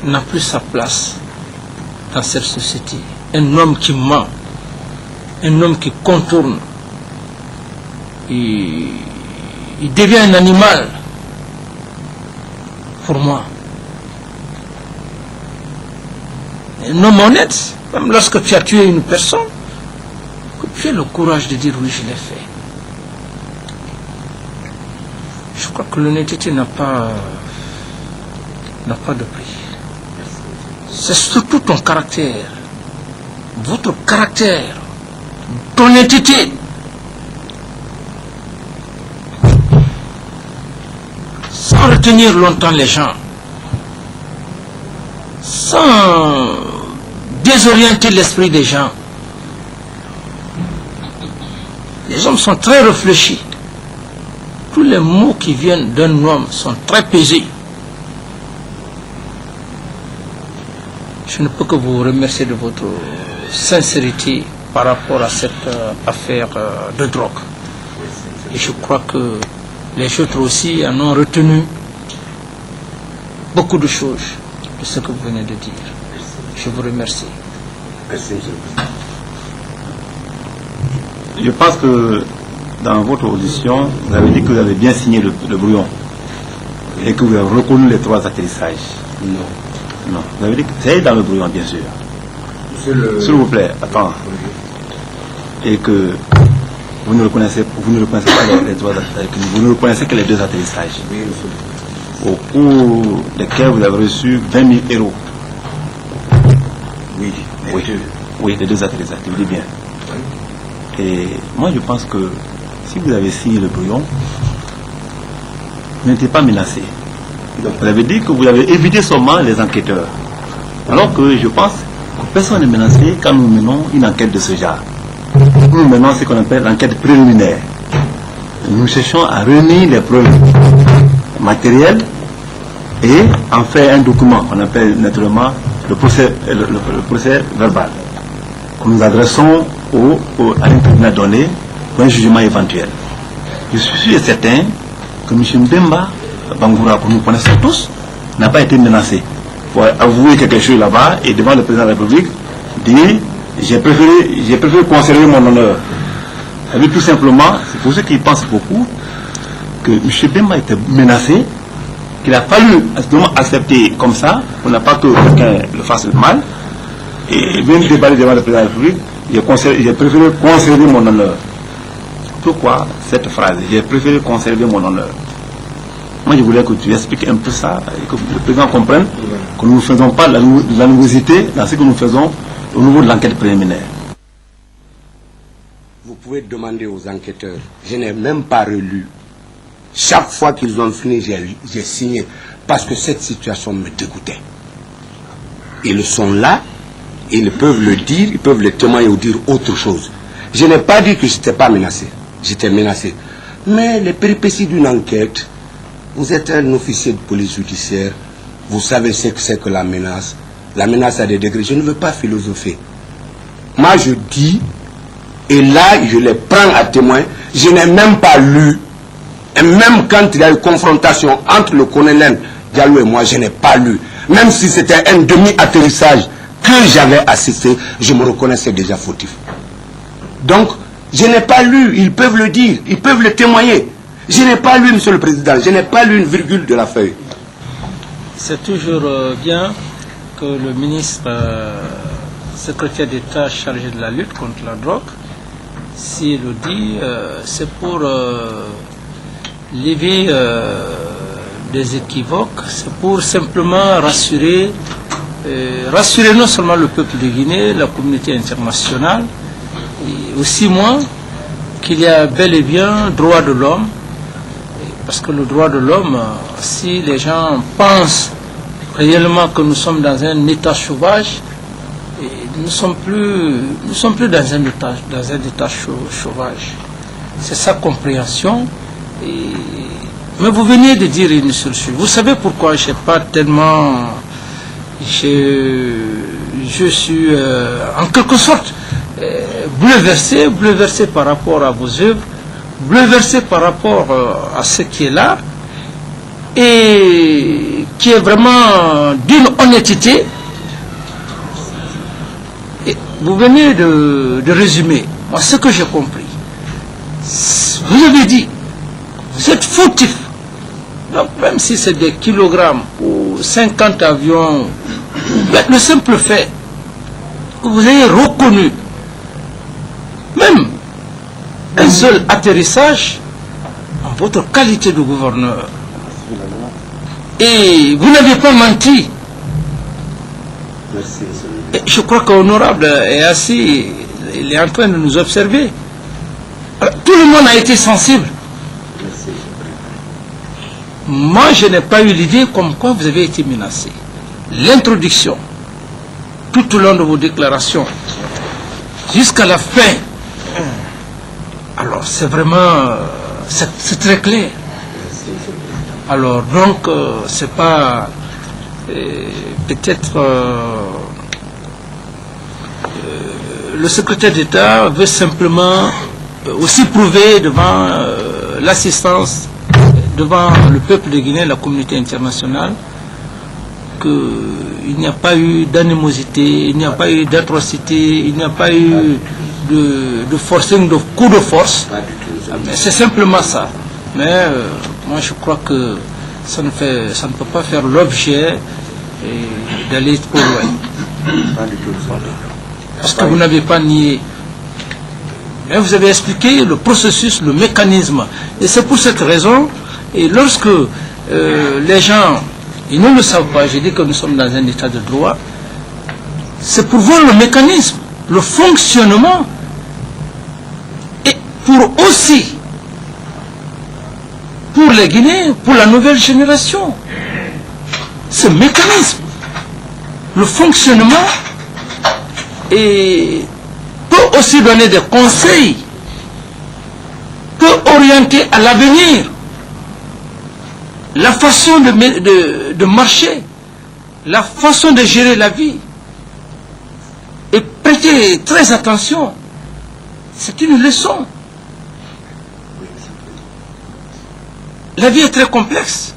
n'a plus sa place dans cette société. Un homme qui ment, un homme qui contourne, il devient un animal pour moi. Un homme honnête, même lorsque tu as tué une personne, que tu aies le courage de dire oui, je l'ai fait. Je crois que l'honnêteté n'a pas de prix. C'est surtout ton caractère, votre caractère, d'honnêteté. Sans retenir longtemps les gens, sans désorienter l'esprit des gens. Les hommes sont très réfléchis. Tous les mots qui viennent d'un homme sont très pesés. Je ne peux que vous remercier de votre sincérité par rapport à cette affaire de drogue. Et je crois que les autres aussi en ont retenu beaucoup de choses de ce que vous venez de dire. Je vous remercie. Merci, Monsieur le Président. Je pense que dans votre audition, vous avez dit que vous avez bien signé le brouillon et que vous avez reconnu les 3 atterrissages. Non. Non, vous avez dit que c'est dans le brouillon, bien sûr. S'il vous plaît, attends. Et que vous ne reconnaissez pas les 3 atterrissages, vous ne reconnaissez que les 2 atterrissages. Oui, Monsieur le Président. Au cours desquels vous avez reçu 20 000 euros. Oui, Oui, oui, les 2 atterrissages, je vous dis bien. Et moi, je pense que si vous avez signé le brouillon, vous n'étiez pas menacé. Donc, vous avez dit que vous avez évité seulement les enquêteurs. Alors que je pense que personne n'est menacé quand nous menons une enquête de ce genre. Nous menons ce qu'on appelle l'enquête préliminaire. Nous cherchons à réunir les preuves matérielles et en faire un document qu'on appelle naturellement le procès verbal, que nous adressons à un tribunal donné pour un jugement éventuel. Je suis sûr et certain que M. Mbemba Bangoura, que nous connaissons tous, n'a pas été menacé pour avouer quelque chose là-bas et devant le président de la République dire j'ai préféré conserver mon honneur. Ça veut dire tout simplement, c'est pour ceux qui pensent beaucoup, que M. Mbemba était menacé, qu'il a fallu accepter comme ça, pour ne pas que quelqu'un le fasse mal, et bien débattre devant le président de la République. J'ai préféré conserver mon honneur. Pourquoi cette phrase? J'ai préféré conserver mon honneur. Moi, je voulais que tu expliques un peu ça et que le président comprenne que nous ne faisons pas la nouveauté dans ce que nous faisons au niveau de l'enquête préliminaire. Vous pouvez demander aux enquêteurs. Je n'ai même pas relu. Chaque fois qu'ils ont fini, j'ai signé. Parce que cette situation me dégoûtait. Ils sont là. Ils peuvent le dire, ils peuvent le témoigner ou dire autre chose. Je n'ai pas dit que je n'étais pas menacé. J'étais menacé. Mais les péripéties d'une enquête, vous êtes un officier de police judiciaire, vous savez ce que c'est que la menace. La menace a des degrés. Je ne veux pas philosopher. Moi, je dis, et là, je les prends à témoin, je n'ai même pas lu. Et même quand il y a eu confrontation entre le colonel Diallo et moi, je n'ai pas lu. Même si c'était un demi-atterrissage que j'avais assisté, je me reconnaissais déjà fautif. Donc, je n'ai pas lu, ils peuvent le dire, ils peuvent le témoigner. Je n'ai pas lu, Monsieur le Président, je n'ai pas lu une virgule de la feuille. C'est toujours bien que le ministre secrétaire d'État chargé de la lutte contre la drogue, s'il le dit, c'est pour lever des équivoques, c'est pour simplement rassurer non seulement le peuple de Guinée, la communauté internationale, et aussi moi, qu'il y a bel et bien droit de l'homme, parce que le droit de l'homme, si les gens pensent réellement que nous sommes dans un état sauvage, nous ne sommes plus dans un état sauvage. C'est sa compréhension. Mais vous veniez de dire une seule chose. Vous savez pourquoi je pas tellement... Je suis en quelque sorte bouleversé par rapport à vos œuvres, bouleversé par rapport à ce qui est là, et qui est vraiment d'une honnêteté. Et vous venez de résumer, moi, ce que j'ai compris. Vous avez dit, vous êtes fautif. Donc même si c'est des kilogrammes ou 50 avions, le simple fait que vous ayez reconnu même un seul atterrissage en votre qualité de gouverneur, et vous n'avez pas menti. Et je crois qu'Honorable est assis, il est en train de nous observer. Alors, tout le monde a été sensible. Moi, je n'ai pas eu l'idée comme quoi vous avez été menacé. L'introduction, tout au long de vos déclarations, jusqu'à la fin, alors c'est vraiment, c'est très clair. Alors donc, c'est pas, peut-être, le secrétaire d'État veut simplement aussi prouver devant l'assistance, devant le peuple de Guinée, la communauté internationale, qu'il n'y a pas eu d'animosité, il n'y a pas eu d'atrocité, il n'y a pas eu de forcing, de coup de force. Mais c'est simplement ça. Mais moi je crois que ça ne peut pas faire l'objet d'aller trop loin. Parce que vous n'avez pas nié. Mais vous avez expliqué le processus, le mécanisme. Et c'est pour cette raison, et lorsque les gens, ils ne le savent pas, j'ai dit que nous sommes dans un état de droit, c'est pour voir le mécanisme, le fonctionnement, et pour aussi, pour les Guinéens, pour la nouvelle génération, ce mécanisme, le fonctionnement, et peut aussi donner des conseils, peut orienter à l'avenir la façon de marcher, la façon de gérer la vie. Et prêtez très attention, c'est une leçon. La vie est très complexe.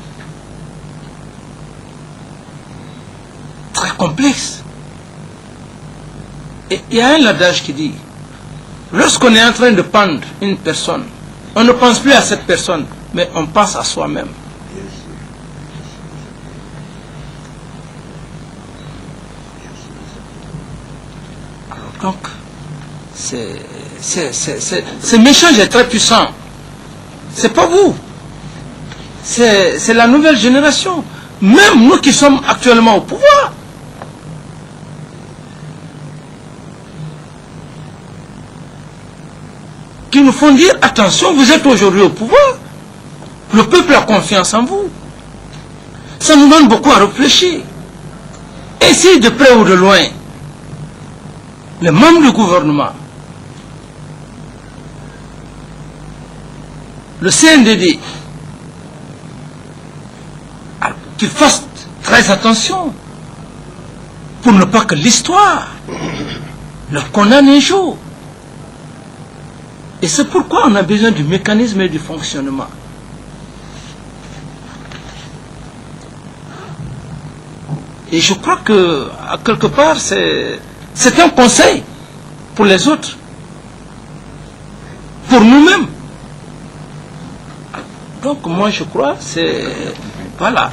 Très complexe. Et il y a un adage qui dit, lorsqu'on est en train de pendre une personne, on ne pense plus à cette personne, mais on pense à soi-même. Alors donc, ce message est très puissant. C'est pas vous. C'est la nouvelle génération. Même nous qui sommes actuellement au pouvoir. Qui nous font dire, attention, vous êtes aujourd'hui au pouvoir. Le peuple a confiance en vous. Ça nous donne beaucoup à réfléchir. Et si de près ou de loin, les membres du gouvernement, le CNDD, qu'ils fassent très attention pour ne pas que l'histoire leur condamne un jour. Et c'est pourquoi on a besoin du mécanisme et du fonctionnement. Et je crois que, à quelque part, c'est un conseil pour les autres, pour nous-mêmes. Donc moi je crois, voilà.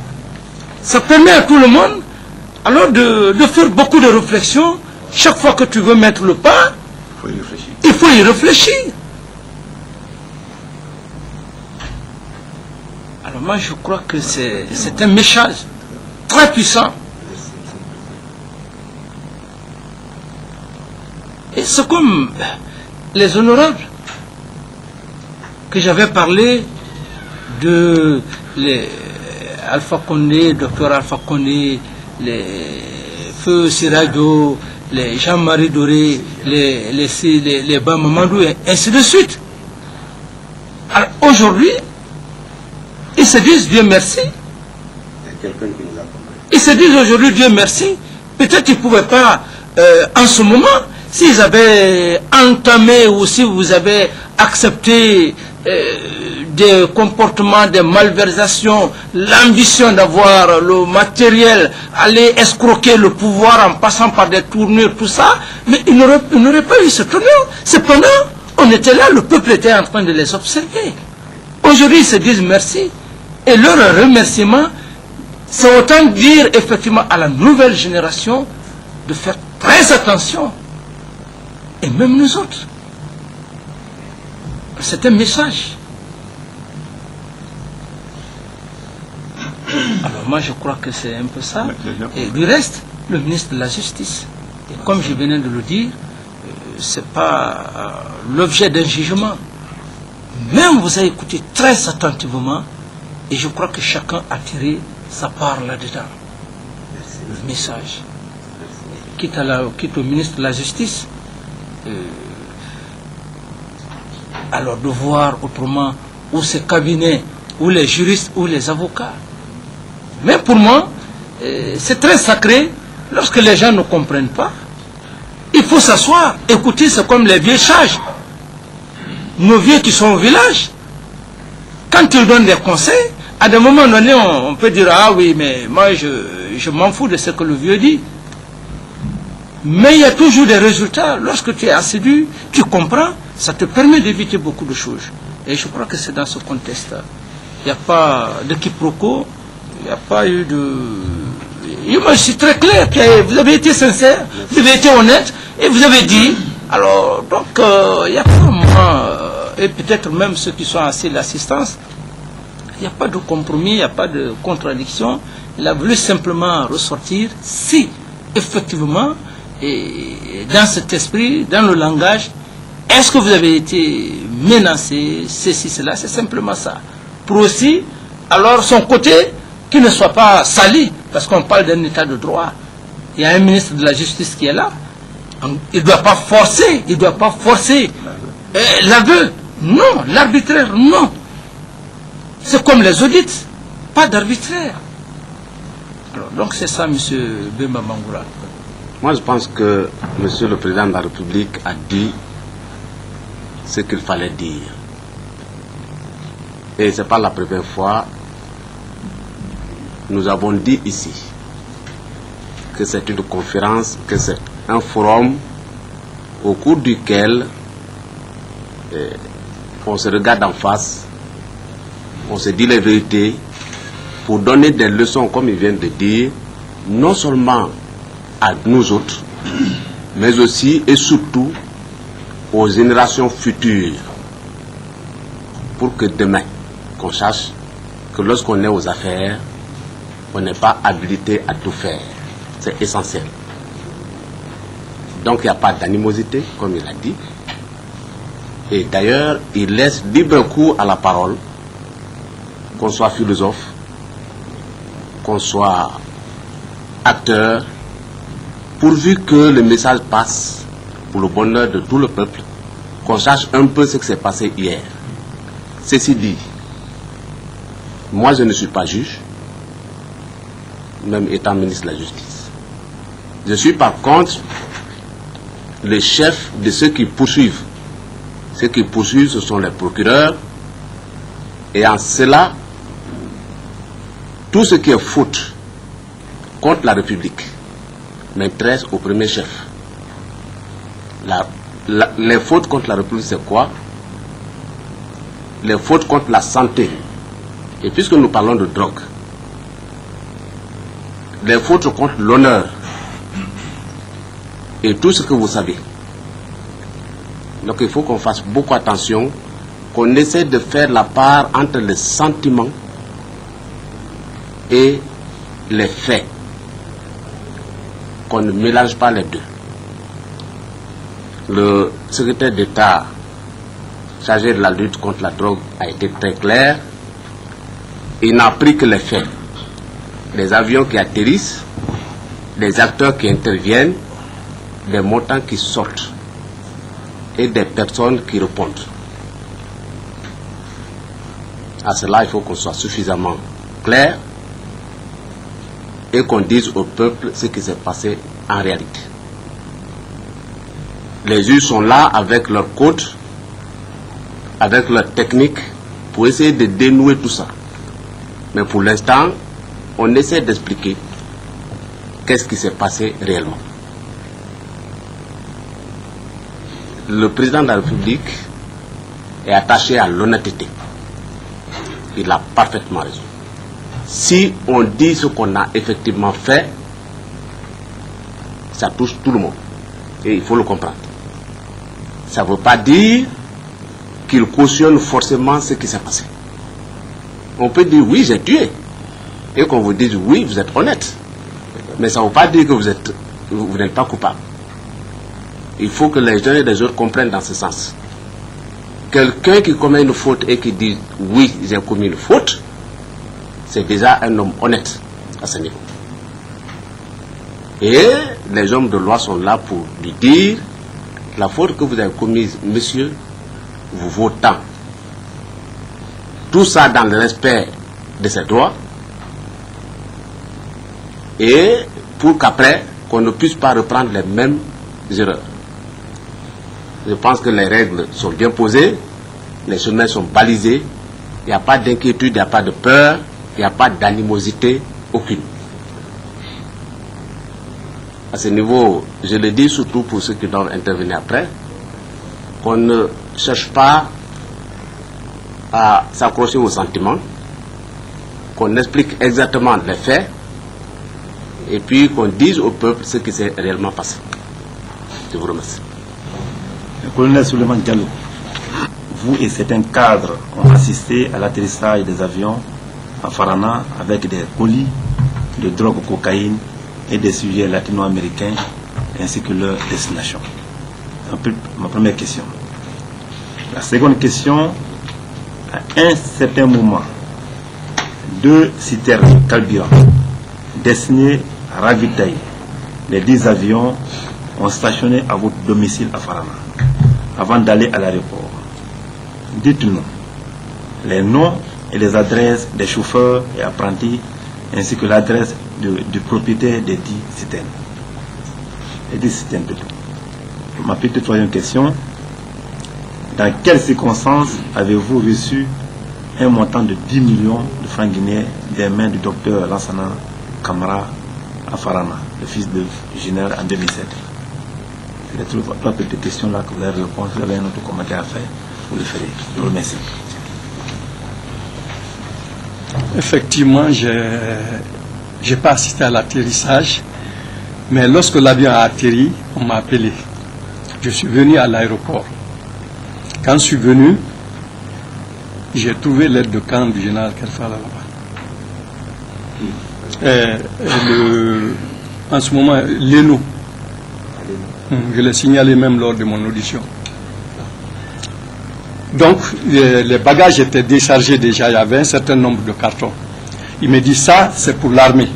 Ça permet à tout le monde alors de faire beaucoup de réflexions Chaque fois que tu veux mettre le pas, il faut y réfléchir. Alors moi je crois que c'est un message très puissant. Et c'est comme les honorables que j'avais parlé de Alpha Condé, Dr Alpha Condé, les Feu Sirajo, les Jean-Marie Doré, les Bamamadou, et ainsi de suite. Alors aujourd'hui, ils se disent Dieu merci. Ils se disent aujourd'hui Dieu merci. Peut-être qu'ils ne pouvaient pas, en ce moment, s'ils avaient entamé ou si vous avez accepté des comportements, des malversations, l'ambition d'avoir le matériel, aller escroquer le pouvoir en passant par des tournures, tout ça, mais ils n'auraient pas eu ce tournure. Cependant, on était là, le peuple était en train de les observer. Aujourd'hui, ils se disent merci. Et leur remerciement, c'est autant dire effectivement à la nouvelle génération de faire très attention. Et même nous autres. C'est un message. Alors moi je crois que c'est un peu ça. Et du reste, le ministre de la Justice, et comme je venais de le dire, ce n'est pas l'objet d'un jugement. Même vous avez écouté très attentivement, et je crois que chacun a tiré sa part là-dedans. Le message. Quitte au ministre de la Justice, alors de voir autrement où ces cabinets, où les juristes, où les avocats. Mais pour moi, c'est très sacré. Lorsque les gens ne comprennent pas, il faut s'asseoir, écouter, c'est comme les vieux sages. Nos vieux qui sont au village, quand ils donnent des conseils, à des moments donnés, on peut dire, ah oui, mais moi je m'en fous de ce que le vieux dit. Mais il y a toujours des résultats. Lorsque tu es assidu, tu comprends, ça te permet d'éviter beaucoup de choses. Et je crois que c'est dans ce contexte. Il n'y a pas de quiproquo, il n'y a pas eu de... Moi, je suis très clair, vous avez été sincère, vous avez été honnête, et vous avez dit, alors, donc, il n'y a pas moi, et peut-être même ceux qui sont assis l'assistance, il n'y a pas de compromis, il n'y a pas de contradiction. Il a voulu simplement ressortir si, effectivement, et dans cet esprit, dans le langage, est-ce que vous avez été menacé, ceci, cela, c'est simplement ça. Pour aussi, alors son côté, qu'il ne soit pas sali, parce qu'on parle d'un état de droit. Il y a un ministre de la Justice qui est là, il ne doit pas forcer, l'aveu, non, l'arbitraire, non. C'est comme les audits, pas d'arbitraire. Alors, donc c'est ça, M. Bemba Bangoura. Moi, je pense que M. le Président de la République a dit ce qu'il fallait dire. Et ce n'est pas la première fois. Nous avons dit ici que c'est une conférence, que c'est un forum au cours duquel on se regarde en face, on se dit les vérités pour donner des leçons, comme ils viennent de dire, non seulement à nous autres, mais aussi et surtout aux générations futures, pour que demain, qu'on sache que lorsqu'on est aux affaires, on n'est pas habilité à tout faire. C'est essentiel. Donc il n'y a pas d'animosité, comme il a dit. Et d'ailleurs, il laisse libre cours à la parole, qu'on soit philosophe, qu'on soit acteur, pourvu que le message passe pour le bonheur de tout le peuple, qu'on sache un peu ce qui s'est passé hier. Ceci dit, moi je ne suis pas juge, même étant ministre de la Justice. Je suis par contre le chef de ceux qui poursuivent. Ceux qui poursuivent, ce sont les procureurs. Et en cela, tout ce qui est faute contre la République m'intéresse au premier chef. Les fautes contre la République, c'est quoi? Les fautes contre la santé. Et puisque nous parlons de drogue, les fautes contre l'honneur, et tout ce que vous savez. Donc il faut qu'on fasse beaucoup attention, qu'on essaie de faire la part entre les sentiments et les faits, qu'on ne mélange pas les deux. Le secrétaire d'État chargé de la lutte contre la drogue a été très clair. Il n'a pris que les faits. Les avions qui atterrissent, les acteurs qui interviennent, des montants qui sortent et des personnes qui répondent. À cela, il faut qu'on soit suffisamment clair et qu'on dise au peuple ce qui s'est passé en réalité. Les juges sont là avec leurs codes, avec leurs techniques pour essayer de dénouer tout ça. Mais pour l'instant, on essaie d'expliquer qu'est-ce qui s'est passé réellement. Le président de la République est attaché à l'honnêteté. Il a parfaitement raison. Si on dit ce qu'on a effectivement fait, ça touche tout le monde. Et il faut le comprendre. Ça ne veut pas dire qu'il cautionne forcément ce qui s'est passé. On peut dire oui, j'ai tué. Et qu'on vous dise oui, vous êtes honnête. Mais ça ne veut pas dire que vous n'êtes pas coupable. Il faut que les uns et les autres comprennent dans ce sens. Quelqu'un qui commet une faute et qui dit oui, j'ai commis une faute, c'est déjà un homme honnête à ce niveau. Et les hommes de loi sont là pour lui dire la faute que vous avez commise, monsieur, vous vaut tant. Tout ça dans le respect de ses droits et pour qu'après, qu'on ne puisse pas reprendre les mêmes erreurs. Je pense que les règles sont bien posées, les chemins sont balisés, il n'y a pas d'inquiétude, il n'y a pas de peur, il n'y a pas d'animosité aucune. À ce niveau, je le dis surtout pour ceux qui doivent intervenir après, qu'on ne cherche pas à s'accrocher aux sentiments, qu'on explique exactement les faits, et puis qu'on dise au peuple ce qui s'est réellement passé. Je vous remercie. Le colonel Souleymane Diallo, vous et certains cadres ont assisté à l'atterrissage des avions à Farana avec des colis de drogue cocaïne et des sujets latino-américains ainsi que leur destination. Ma première question. La seconde question, à un certain moment, 2 citernes carburant destinées à ravitailler les 10 avions ont stationné à votre domicile à Farana avant d'aller à l'aéroport. Dites-nous les noms et les adresses des chauffeurs et apprentis ainsi que l'adresse du propriétaire des 10 citernes. Les 10 citernes plutôt. Ma petite troisième question. Dans quelles circonstances avez-vous reçu un montant de 10 millions de francs guinéens des mains du docteur Lansana Camara à Farana, le fils de général en 2007? C'est les 3 petites questions là que vous avez répondu. Vous avez un autre commentaire à faire, vous le ferez. Je vous remercie. Effectivement, je n'ai pas assisté à l'atterrissage, mais lorsque l'avion a atterri, on m'a appelé. Je suis venu à l'aéroport. Quand je suis venu, j'ai trouvé l'aide de camp du général Kelfala là-bas. En ce moment, l'ENO, je l'ai signalé même lors de mon audition. Donc, les bagages étaient déchargés déjà, il y avait un certain nombre de cartons. Il me dit, ça, c'est pour l'armée.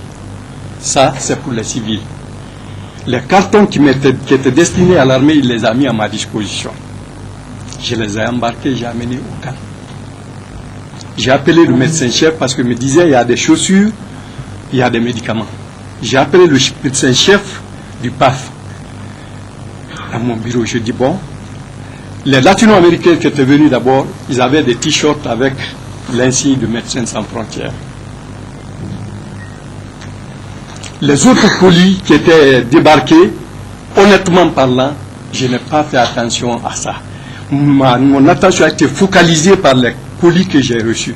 Ça, c'est pour les civils. Les cartons qui étaient destinés à l'armée, il les a mis à ma disposition. Je les ai embarqués, j'ai amené au camp. J'ai appelé le médecin-chef parce qu'il me disait, il y a des chaussures, il y a des médicaments. J'ai appelé le médecin-chef du PAF à mon bureau. Je dis, bon, les latino-américains qui étaient venus d'abord, ils avaient des t-shirts avec l'insigne de Médecins sans frontières. Les autres colis qui étaient débarqués, honnêtement parlant, je n'ai pas fait attention à ça. Mon attention a été focalisée par les colis que j'ai reçus.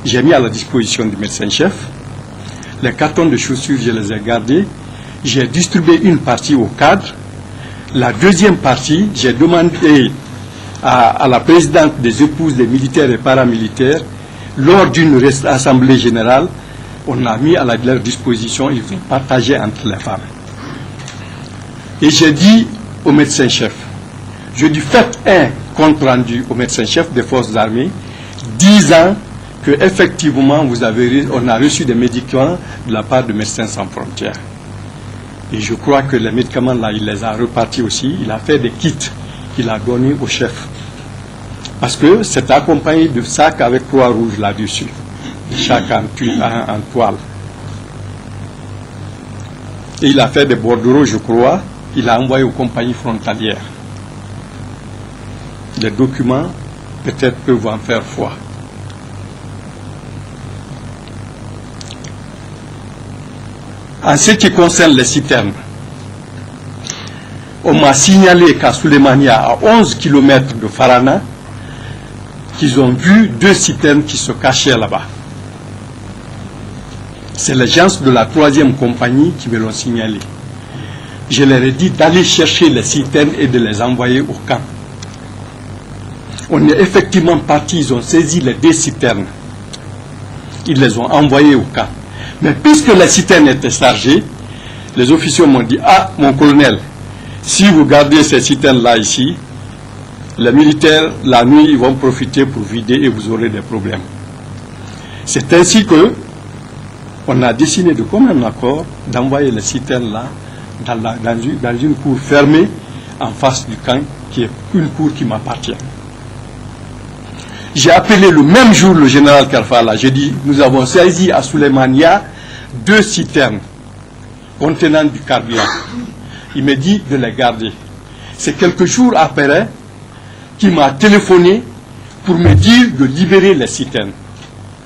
J'ai mis à la disposition du médecin-chef. Les cartons de chaussures, je les ai gardés. J'ai distribué une partie aux cadres. La deuxième partie, j'ai demandé à la présidente des épouses des militaires et paramilitaires, lors d'une assemblée générale, on a mis à leur disposition, ils vont partager entre les femmes. Et j'ai dit au médecin-chef, je dis faites un compte rendu au médecin-chef des forces armées, disant que effectivement on a reçu des médicaments de la part de Médecins sans frontières. Et je crois que les médicaments là, il les a repartis aussi. Il a fait des kits qu'il a donnés au chef. Parce que c'est accompagné de sacs avec Croix-Rouge là-dessus. Chaque en toile. Et il a fait des bordereaux, je crois. Il a envoyé aux compagnies frontalières. Les documents, peut-être, peuvent en faire foi. En ce qui concerne les citernes, on m'a signalé qu'à Souleymania, à 11 km de Farana, qu'ils ont vu 2 citernes qui se cachaient là-bas. C'est les gens de la 3e compagnie qui me l'ont signalé. Je leur ai dit d'aller chercher les citernes et de les envoyer au camp. On est effectivement parti, ils ont saisi les 2 citernes. Ils les ont envoyées au camp. Mais puisque les citernes étaient chargées, les officiers m'ont dit, ah, mon colonel, si vous gardez ces citernes-là ici, les militaires, la nuit, ils vont profiter pour vider et vous aurez des problèmes. C'est ainsi que on a décidé de commun accord d'envoyer les citernes-là dans une cour fermée en face du camp, qui est une cour qui m'appartient. J'ai appelé le même jour le général Karfala. J'ai dit, nous avons saisi à Souleymania 2 citernes contenant du carburant. Il m'a dit de les garder. C'est quelques jours après qu'il m'a téléphoné pour me dire de libérer les citernes.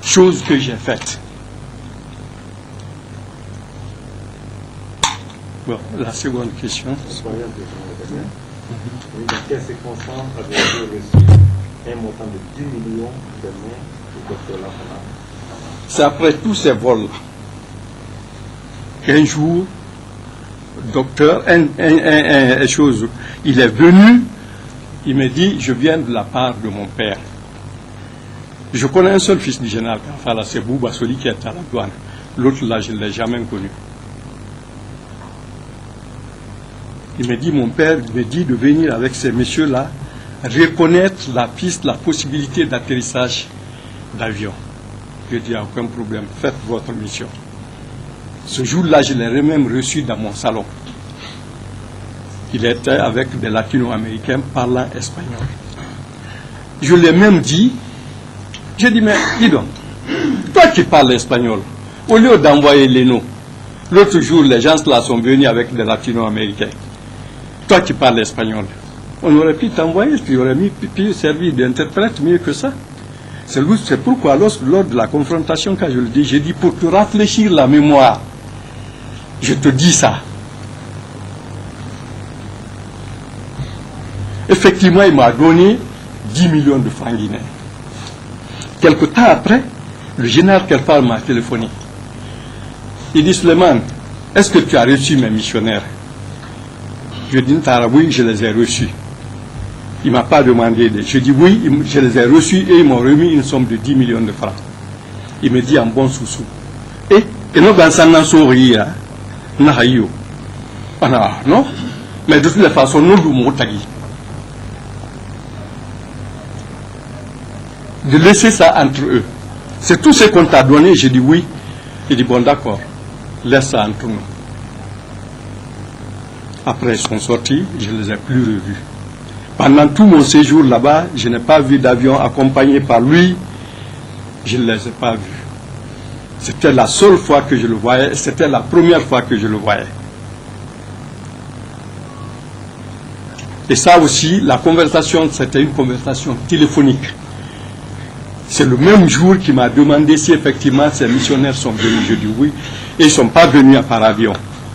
Chose que j'ai faite. Bon, la seconde question. Dans quelles circonstances avez-vous reçu un montant de 10 millions de mains du docteur Lafana? C'est après tous ces vols qu'un jour, docteur, il est venu, il me dit, je viens de la part de mon père. Je connais un seul fils du général Karfala, c'est Bouba, celui qui est à la douane. L'autre là, je ne l'ai jamais connu. Il me dit, mon père me dit de venir avec ces messieurs-là, reconnaître la piste, la possibilité d'atterrissage d'avion. Je dis, aucun problème, faites votre mission. Ce jour-là, je l'ai même reçu dans mon salon. Il était avec des latino-américains parlant espagnol. Je l'ai même dit, j'ai dit, mais dis donc, toi qui parles espagnol, au lieu d'envoyer les noms, l'autre jour, les gens là sont venus avec des latino-américains. Toi qui parles espagnol, on aurait pu t'envoyer, tu aurais pu servir d'interprète mieux que ça. C'est pourquoi lors de la confrontation, quand je le dis, j'ai dit pour te rafraîchir la mémoire, je te dis ça. Effectivement, il m'a donné 10 millions de francs guinéens. Quelque temps après, le général Kerfal m'a téléphoné. Il dit, Suleiman, est-ce que tu as reçu mes missionnaires? Je dis, oui, je les ai reçus. Il ne m'a pas demandé. Je dis, oui, je les ai reçus et ils m'ont remis une somme de 10 millions de francs. Il me dit en bon sous-sous. Et nous, dans ce sourire, non, mais de toutes les façons, nous, nous, de laisser ça entre eux. C'est tout ce qu'on t'a donné. J'ai dit oui. Il dit, bon, d'accord, laisse ça entre nous. Après, ils sont sortis, je ne les ai plus revus. Pendant tout mon séjour là-bas, je n'ai pas vu d'avion accompagné par lui. Je ne les ai pas vus. C'était la seule fois que je le voyais. C'était la première fois que je le voyais. Et ça aussi, la conversation, c'était une conversation téléphonique. C'est le même jour qu'il m'a demandé si effectivement ces missionnaires sont venus. Je dis oui. Et ils ne sont pas venus par avion.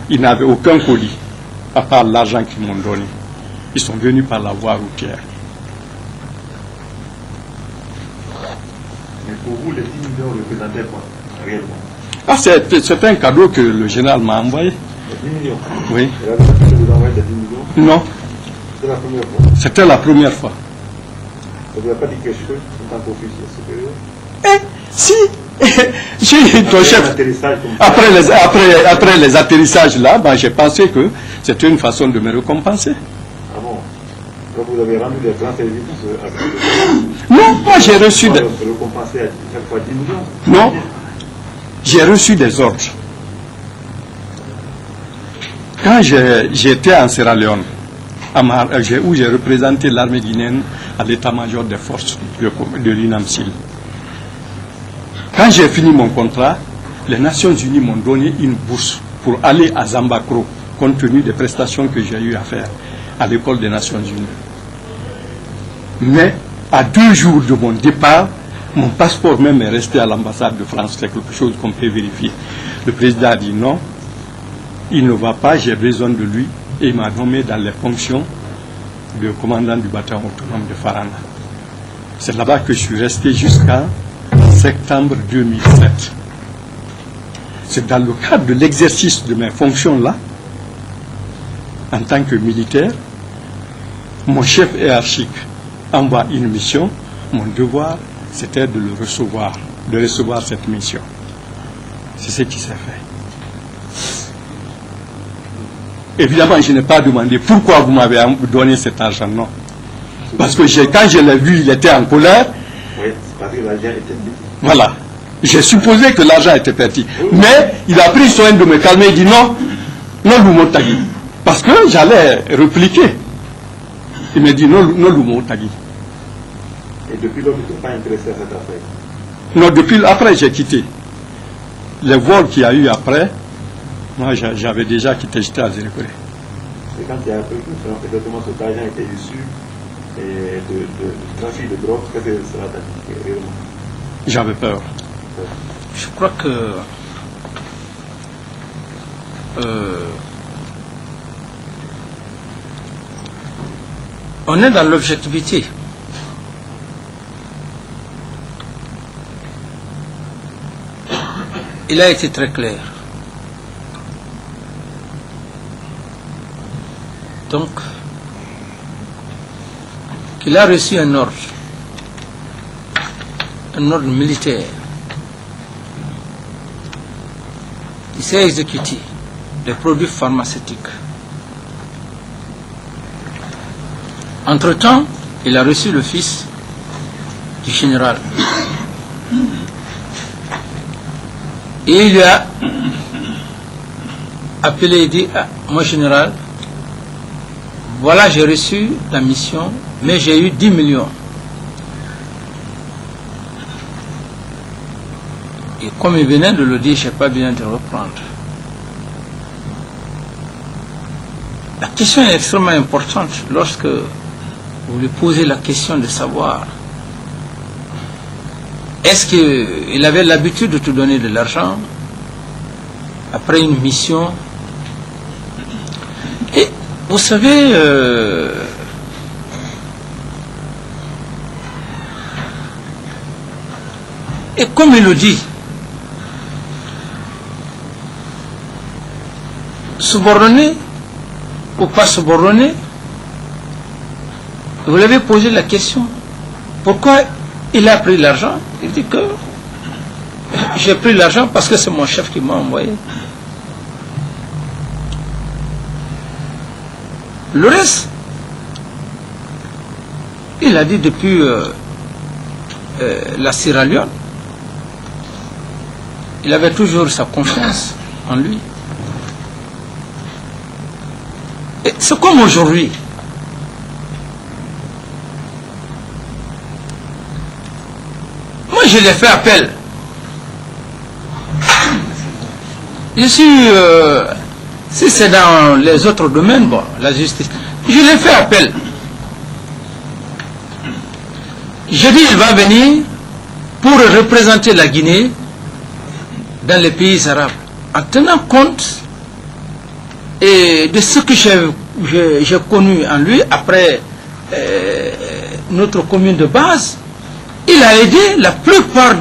Ils n'avaient aucun colis, à part l'argent qu'ils m'ont donné. Ils sont venus par la voie routière. Mais pour vous, les 10 millions représentaient quoi, réellement? Ah, c'est un cadeau que le général m'a envoyé. 10 millions. Oui. Et là, vous envoyez des 10 millions. Non, C'est la première fois. c'était la première fois. Vous n'avez pas dit quelque chose en tant qu'officier supérieur. Si, j'ai ton chef. L'atterrissage comme ça. Après les atterrissages là, ben, j'ai pensé que c'était une façon de me récompenser. Ah bon. Donc vous avez rendu des grands services à ce Non, moi j'ai reçu des... récompenser à chaque fois 10 millions. Non, j'ai reçu des ordres. Quand j'étais en Sierra Leone, où j'ai représenté l'armée guinéenne à l'état-major des forces de l'UNAMSIL, quand j'ai fini mon contrat, les Nations Unies m'ont donné une bourse pour aller à Zambakro, compte tenu des prestations que j'ai eu à faire à l'école des Nations Unies. Mais à 2 jours de mon départ, mon passeport même est resté à l'ambassade de France. C'est quelque chose qu'on peut vérifier. Le président a dit non, il ne va pas, j'ai besoin de lui, et il m'a nommé dans les fonctions de commandant du bataillon autonome de Farana. C'est là-bas que je suis resté jusqu'à septembre 2007. C'est dans le cadre de l'exercice de mes fonctions là, en tant que militaire, mon chef hiérarchique envoie une mission, mon devoir c'était de le recevoir, de recevoir cette mission. C'est ce qui s'est fait. Évidemment, je n'ai pas demandé pourquoi vous m'avez donné cet argent, non. Parce que quand je l'ai vu, il était en colère. Oui, c'est parce que l'argent était dit. Voilà. J'ai supposé que l'argent était parti. Mais il a pris soin de me calmer. Il dit non, non Lumo Tagui. Parce que j'allais répliquer. Il me dit non Lumo Tagui. Et depuis lors, vous n'êtes pas intéressé à cette affaire. Non, depuis après, j'ai quitté. Les vols qu'il y a eu après, moi j'avais déjà quitté, j'étais à Zérékoré. Et quand il y a appris que exactement cet argent était issu de trafic de drogue, qu'est-ce que cela t'a dit réellement? J'avais peur. Je crois que on est dans l'objectivité. Il a été très clair. Donc, qu'il a reçu un ordre militaire. Il s'est exécuté des produits pharmaceutiques. Entre-temps, il a reçu le fils du général. Et il lui a appelé et dit, ah, mon général, voilà, j'ai reçu la mission, mais j'ai eu 10 millions. Et comme il venait de le dire, je n'ai pas besoin de reprendre. La question est extrêmement importante lorsque vous lui posez la question de savoir est-ce qu'il avait l'habitude de te donner de l'argent après une mission. Et vous savez, et comme il le dit, subordonné ou pas subordonné, vous l'avez posé la question, pourquoi il a pris l'argent? Il dit que j'ai pris l'argent parce que c'est mon chef qui m'a envoyé. Le reste, il a dit depuis la Sierra Leone, il avait toujours sa confiance en lui. Et c'est comme aujourd'hui. Moi, je l'ai fait appel. Je suis, si c'est dans les autres domaines, bon, la justice, je l'ai fait appel. Je dis, il va venir pour représenter la Guinée dans les pays arabes, en tenant compte et de ce que j'ai connu en lui après notre commune de base. Il a aidé la plupart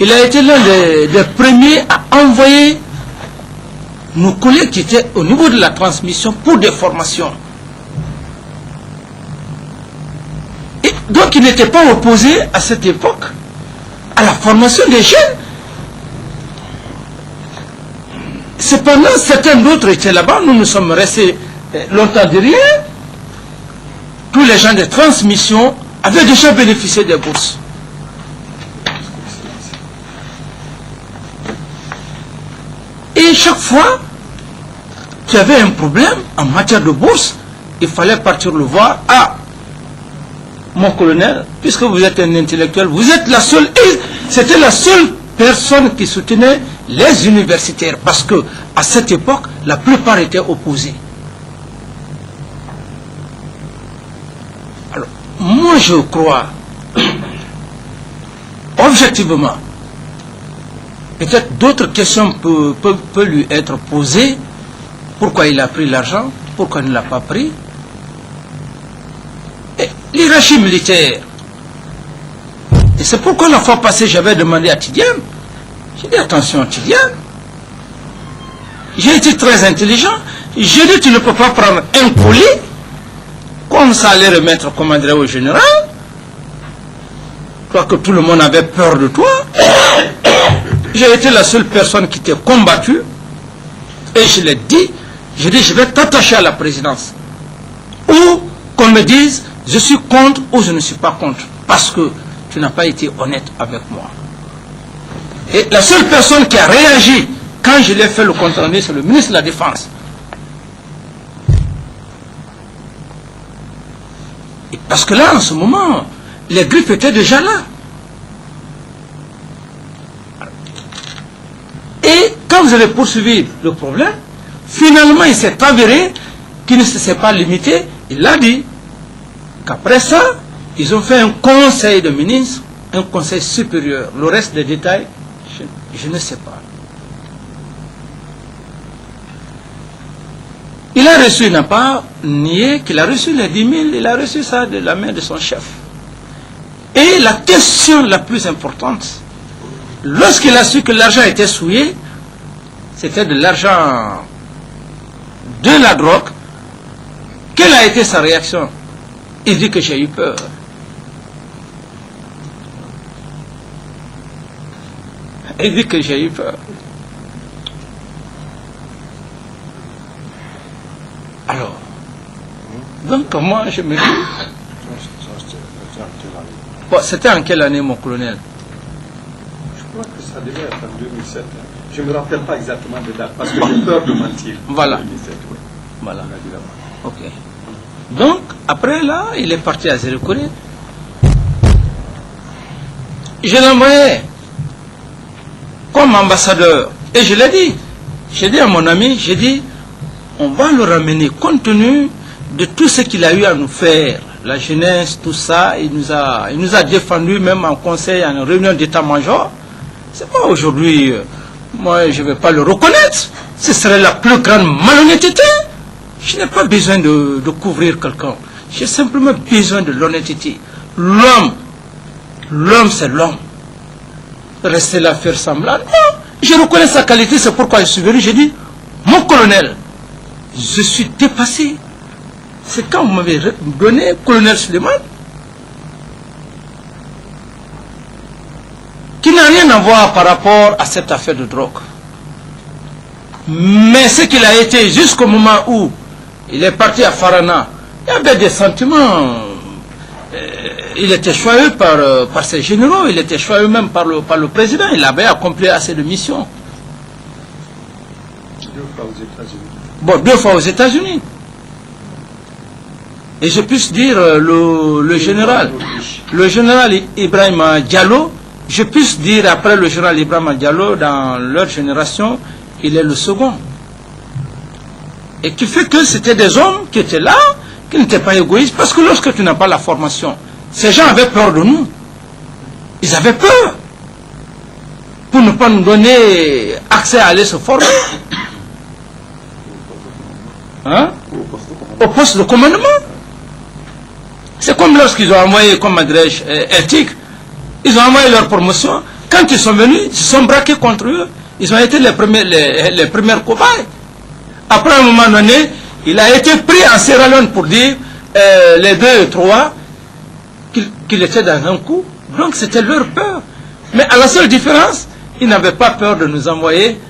il a été l'un des premiers à envoyer nos collègues qui étaient au niveau de la transmission pour des formations. Et donc ils n'étaient pas opposés à cette époque à la formation des jeunes. Cependant, certains d'autres étaient là-bas, nous sommes restés longtemps derrière. Tous les gens de transmission avaient déjà bénéficié des bourses. Et chaque fois qu'il y avait un problème en matière de bourse, il fallait partir le voir. Ah, mon colonel, puisque vous êtes un intellectuel, vous êtes la seule, et c'était la seule personne qui soutenait les universitaires, parce que à cette époque, la plupart étaient opposés. Alors, moi je crois, objectivement, peut-être d'autres questions peuvent lui être posées. Pourquoi il a pris l'argent? Pourquoi il ne l'a pas pris? L'hierarchie militaire. Et c'est pourquoi la fois passée, j'avais demandé à Tidiane. J'ai dit, attention Tidiane. J'ai été très intelligent. J'ai dit, tu ne peux pas prendre un colis, comme ça allait remettre, comment dire, au général. Toi que tout le monde avait peur de toi. J'ai été la seule personne qui t'ai combattu. Et je l'ai dit, j'ai dit, je vais t'attacher à la présidence. Ou qu'on me dise, je suis contre ou je ne suis pas contre. Parce que tu n'as pas été honnête avec moi. Et la seule personne qui a réagi quand je l'ai fait le compte rendu, c'est le ministre de la Défense. Et parce que là, en ce moment, les grippes étaient déjà là. Et quand vous avez poursuivi le problème, finalement, il s'est avéré qu'il ne s'est pas limité. Il a dit qu'après ça, ils ont fait un conseil de ministres, un conseil supérieur. Le reste des détails, je ne sais pas. Il a reçu, il n'a pas nié qu'il a reçu les 10 000, il a reçu ça de la main de son chef. Et la question la plus importante, lorsqu'il a su que l'argent était souillé, c'était de l'argent de la drogue, quelle a été sa réaction? Il dit que j'ai eu peur. Il dit que j'ai eu peur. Alors, donc moi je me dis... Bon, c'était en quelle année, mon colonel? Je crois que ça devait être en 2007. Je ne me rappelle pas exactement de date, parce que j'ai peur de mentir. Voilà. 2007, oui. Voilà. Ok. Donc, après là, il est parti à Zérekore. Je l'ai envoyé comme ambassadeur. Et je l'ai dit. J'ai dit à mon ami, j'ai dit, on va le ramener compte tenu de tout ce qu'il a eu à nous faire. La jeunesse, tout ça, il nous a défendu même en conseil, en réunion d'état-major. C'est pas aujourd'hui, moi je ne vais pas le reconnaître. Ce serait la plus grande malhonnêteté. Je n'ai pas besoin de couvrir quelqu'un. J'ai simplement besoin de l'honnêteté. L'homme c'est l'homme. Rester là faire semblant. Non, je reconnais sa qualité, c'est pourquoi je suis venu. J'ai dit, mon colonel, je suis dépassé. C'est quand vous m'avez donné colonel Suleiman, qui n'a rien à voir par rapport à cette affaire de drogue. Mais ce qu'il a été jusqu'au moment où il est parti à Farana, il y avait des sentiments. Il était choisi par ses généraux, il était choisi même par le président. Il avait accompli assez de missions. 2 fois aux États-Unis. Bon, 2 fois aux États-Unis. Et je puisse dire le général Ibrahim Diallo, je puisse dire après le général Ibrahim Diallo, dans leur génération, il est le second. Et qui fait que c'était des hommes qui étaient là, qui n'étaient pas égoïstes, parce que lorsque tu n'as pas la formation, ces gens avaient peur de nous. Ils avaient peur pour ne pas nous donner accès à aller se former. Hein? Au poste de commandement. C'est comme lorsqu'ils ont envoyé, comme adresse éthique, ils ont envoyé leur promotion. Quand ils sont venus, ils se sont braqués contre eux. Ils ont été les premières cobayes. Après un moment donné, il a été pris en Sierra Leone pour dire les 2 et 3 qu'il était dans un coup. Donc c'était leur peur. Mais à la seule différence, ils n'avaient pas peur de nous envoyer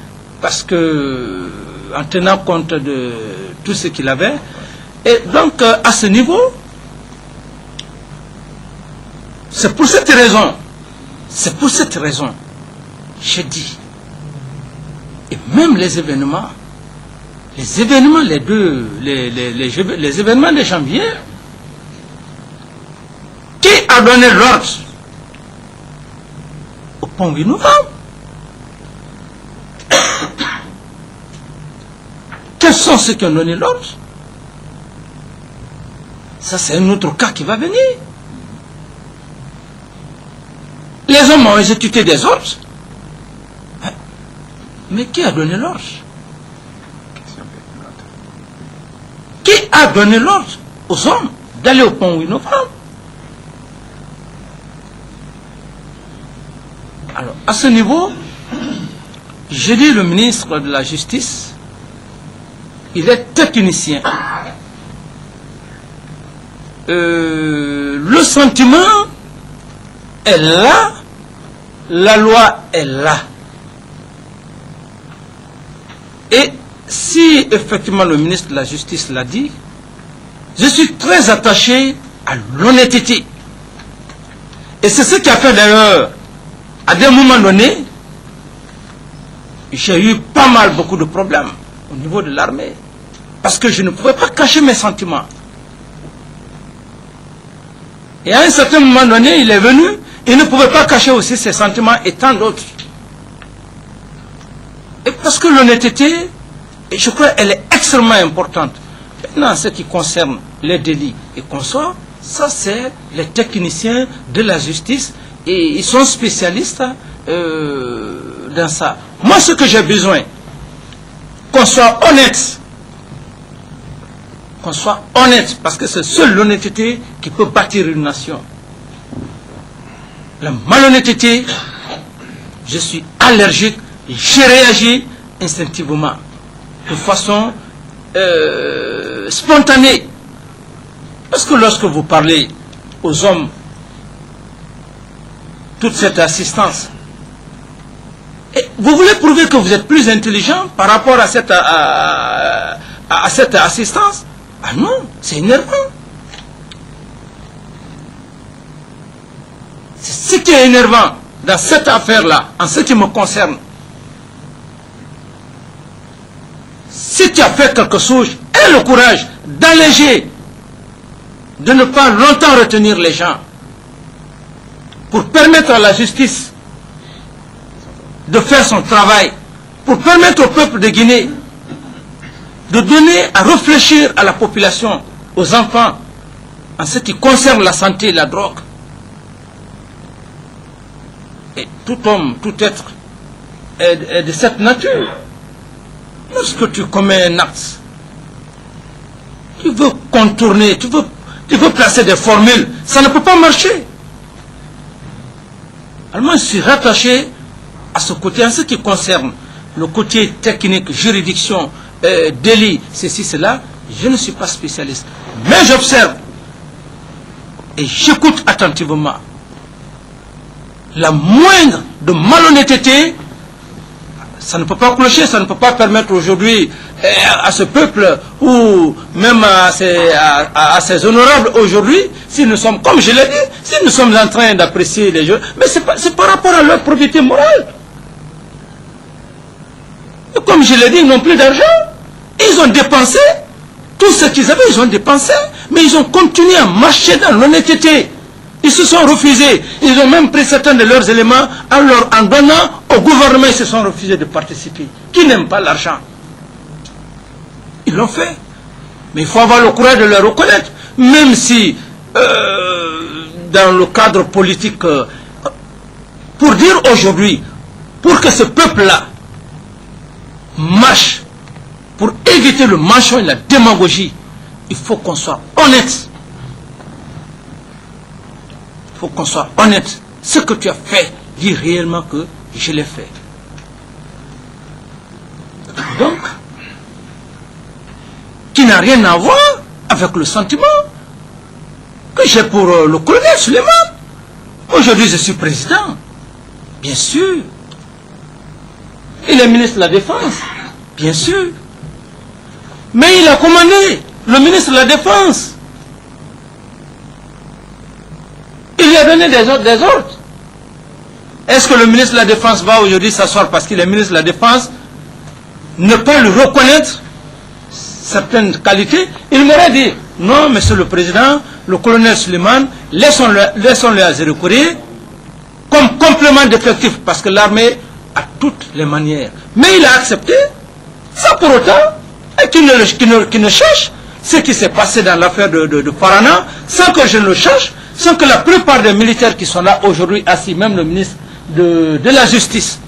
parce que, en tenant compte de tout ce qu'il avait. Et donc, à ce niveau, c'est pour cette raison, j'ai dit, et même les événements les événements de janvier, qui a donné l'ordre au pont 8 novembre? Quels sont ceux qui ont donné l'ordre? Ça, c'est un autre cas qui va venir. Les hommes ont exécuté des ordres. Mais qui a donné l'ordre? Qui a donné l'ordre aux hommes d'aller au pont 8 novembre? Alors, à ce niveau, j'ai dit le ministre de la Justice, il est technicien. Le sentiment est là, la loi est là. Et si effectivement le ministre de la Justice l'a dit, je suis très attaché à l'honnêteté. Et c'est ce qui a fait d'ailleurs, à des moments donnés, j'ai eu beaucoup de problèmes au niveau de l'armée. Parce que je ne pouvais pas cacher mes sentiments. Et à un certain moment donné, il est venu, il ne pouvait pas cacher aussi ses sentiments et tant d'autres. Et parce que l'honnêteté, je crois, elle est extrêmement importante. Maintenant, ce qui concerne les délits et consorts, ça c'est les techniciens de la justice et ils sont spécialistes dans ça. Moi, ce que j'ai besoin, qu'on soit honnête. Qu'on soit honnête, parce que c'est seule l'honnêteté qui peut bâtir une nation. La malhonnêteté, je suis allergique, j'ai réagi instinctivement, de façon spontanée. Parce que lorsque vous parlez aux hommes, toute cette assistance, et vous voulez prouver que vous êtes plus intelligent par rapport à cette assistance? Ah non, c'est énervant. C'est ce qui est énervant dans cette affaire-là, en ce qui me concerne. Si tu as fait quelque chose, aie le courage d'alléger, de ne pas longtemps retenir les gens, pour permettre à la justice de faire son travail, pour permettre au peuple de Guinée de donner à réfléchir à la population, aux enfants, en ce qui concerne la santé et la drogue. Et tout homme, tout être est de cette nature. Lorsque tu commets un acte, tu veux contourner, tu veux placer des formules, ça ne peut pas marcher. Alors moi, je suis rattaché à ce côté, en ce qui concerne le côté technique, juridiction, délit, ceci, cela, je ne suis pas spécialiste. Mais j'observe et j'écoute attentivement. La moindre de malhonnêteté, ça ne peut pas clocher, ça ne peut pas permettre aujourd'hui à ce peuple ou même à ces honorables aujourd'hui, si nous sommes, comme je l'ai dit, si nous sommes en train d'apprécier les jeux, mais c'est par rapport à leur probité morale. Et comme je l'ai dit, ils n'ont plus d'argent. Ils ont dépensé tout ce qu'ils avaient, ils ont dépensé, mais ils ont continué à marcher dans l'honnêteté. Ils se sont refusés. Ils ont même pris certains de leurs éléments en donnant au gouvernement, ils se sont refusés de participer. Qui n'aiment pas l'argent? Ils l'ont fait. Mais il faut avoir le courage de le reconnaître. Même si, dans le cadre politique, pour dire aujourd'hui, pour que ce peuple-là marche, pour éviter le mensonge et la démagogie, il faut qu'on soit honnête. Il faut qu'on soit honnête. Ce que tu as fait, dis réellement que je l'ai fait. Donc, n'a rien à voir avec le sentiment que j'ai pour le colonel Suleiman. Aujourd'hui, je suis président, bien sûr. Il est ministre de la Défense, bien sûr. Mais il a commandé, le ministre de la Défense. Il lui a donné des ordres. Est-ce que le ministre de la Défense va aujourd'hui s'asseoir parce qu'il est ministre de la Défense, ne pas lui reconnaître certaines qualités? Il m'aurait dit, non, monsieur le président, le colonel Suleiman, laissons-le à Zéro-Kouré comme complément d'effectif, parce que l'armée a toutes les manières. Mais il a accepté, ça pour autant, et qu'il ne cherche ce qui s'est passé dans l'affaire de Farana, sans que je ne le cherche, sans que la plupart des militaires qui sont là aujourd'hui assis, même le ministre de la Justice,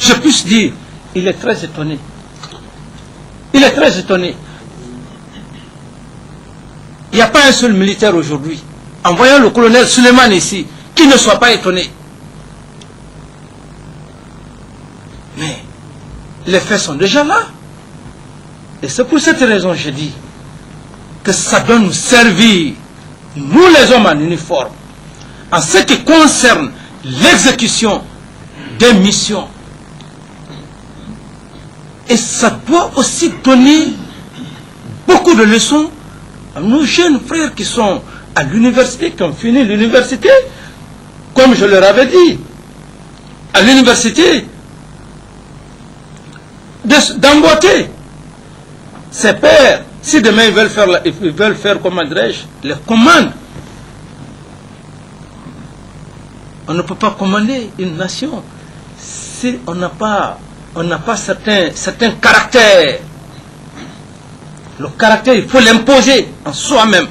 je puisse dire, il est très étonné. Il est très étonné. Il n'y a pas un seul militaire aujourd'hui, en voyant le colonel Suleiman ici, qui ne soit pas étonné. Mais les faits sont déjà là. Et c'est pour cette raison que je dis que ça doit nous servir, nous les hommes en uniforme, en ce qui concerne l'exécution des missions. Et ça doit aussi donner beaucoup de leçons à nos jeunes frères qui sont à l'université, qui ont fini l'université. Comme je leur avais dit, à l'université, d'emboîter ses pères. Si demain ils veulent faire comment dirais-je, les commandes. On ne peut pas commander une nation si on n'a pas certains caractères. Le caractère, il faut l'imposer en soi-même.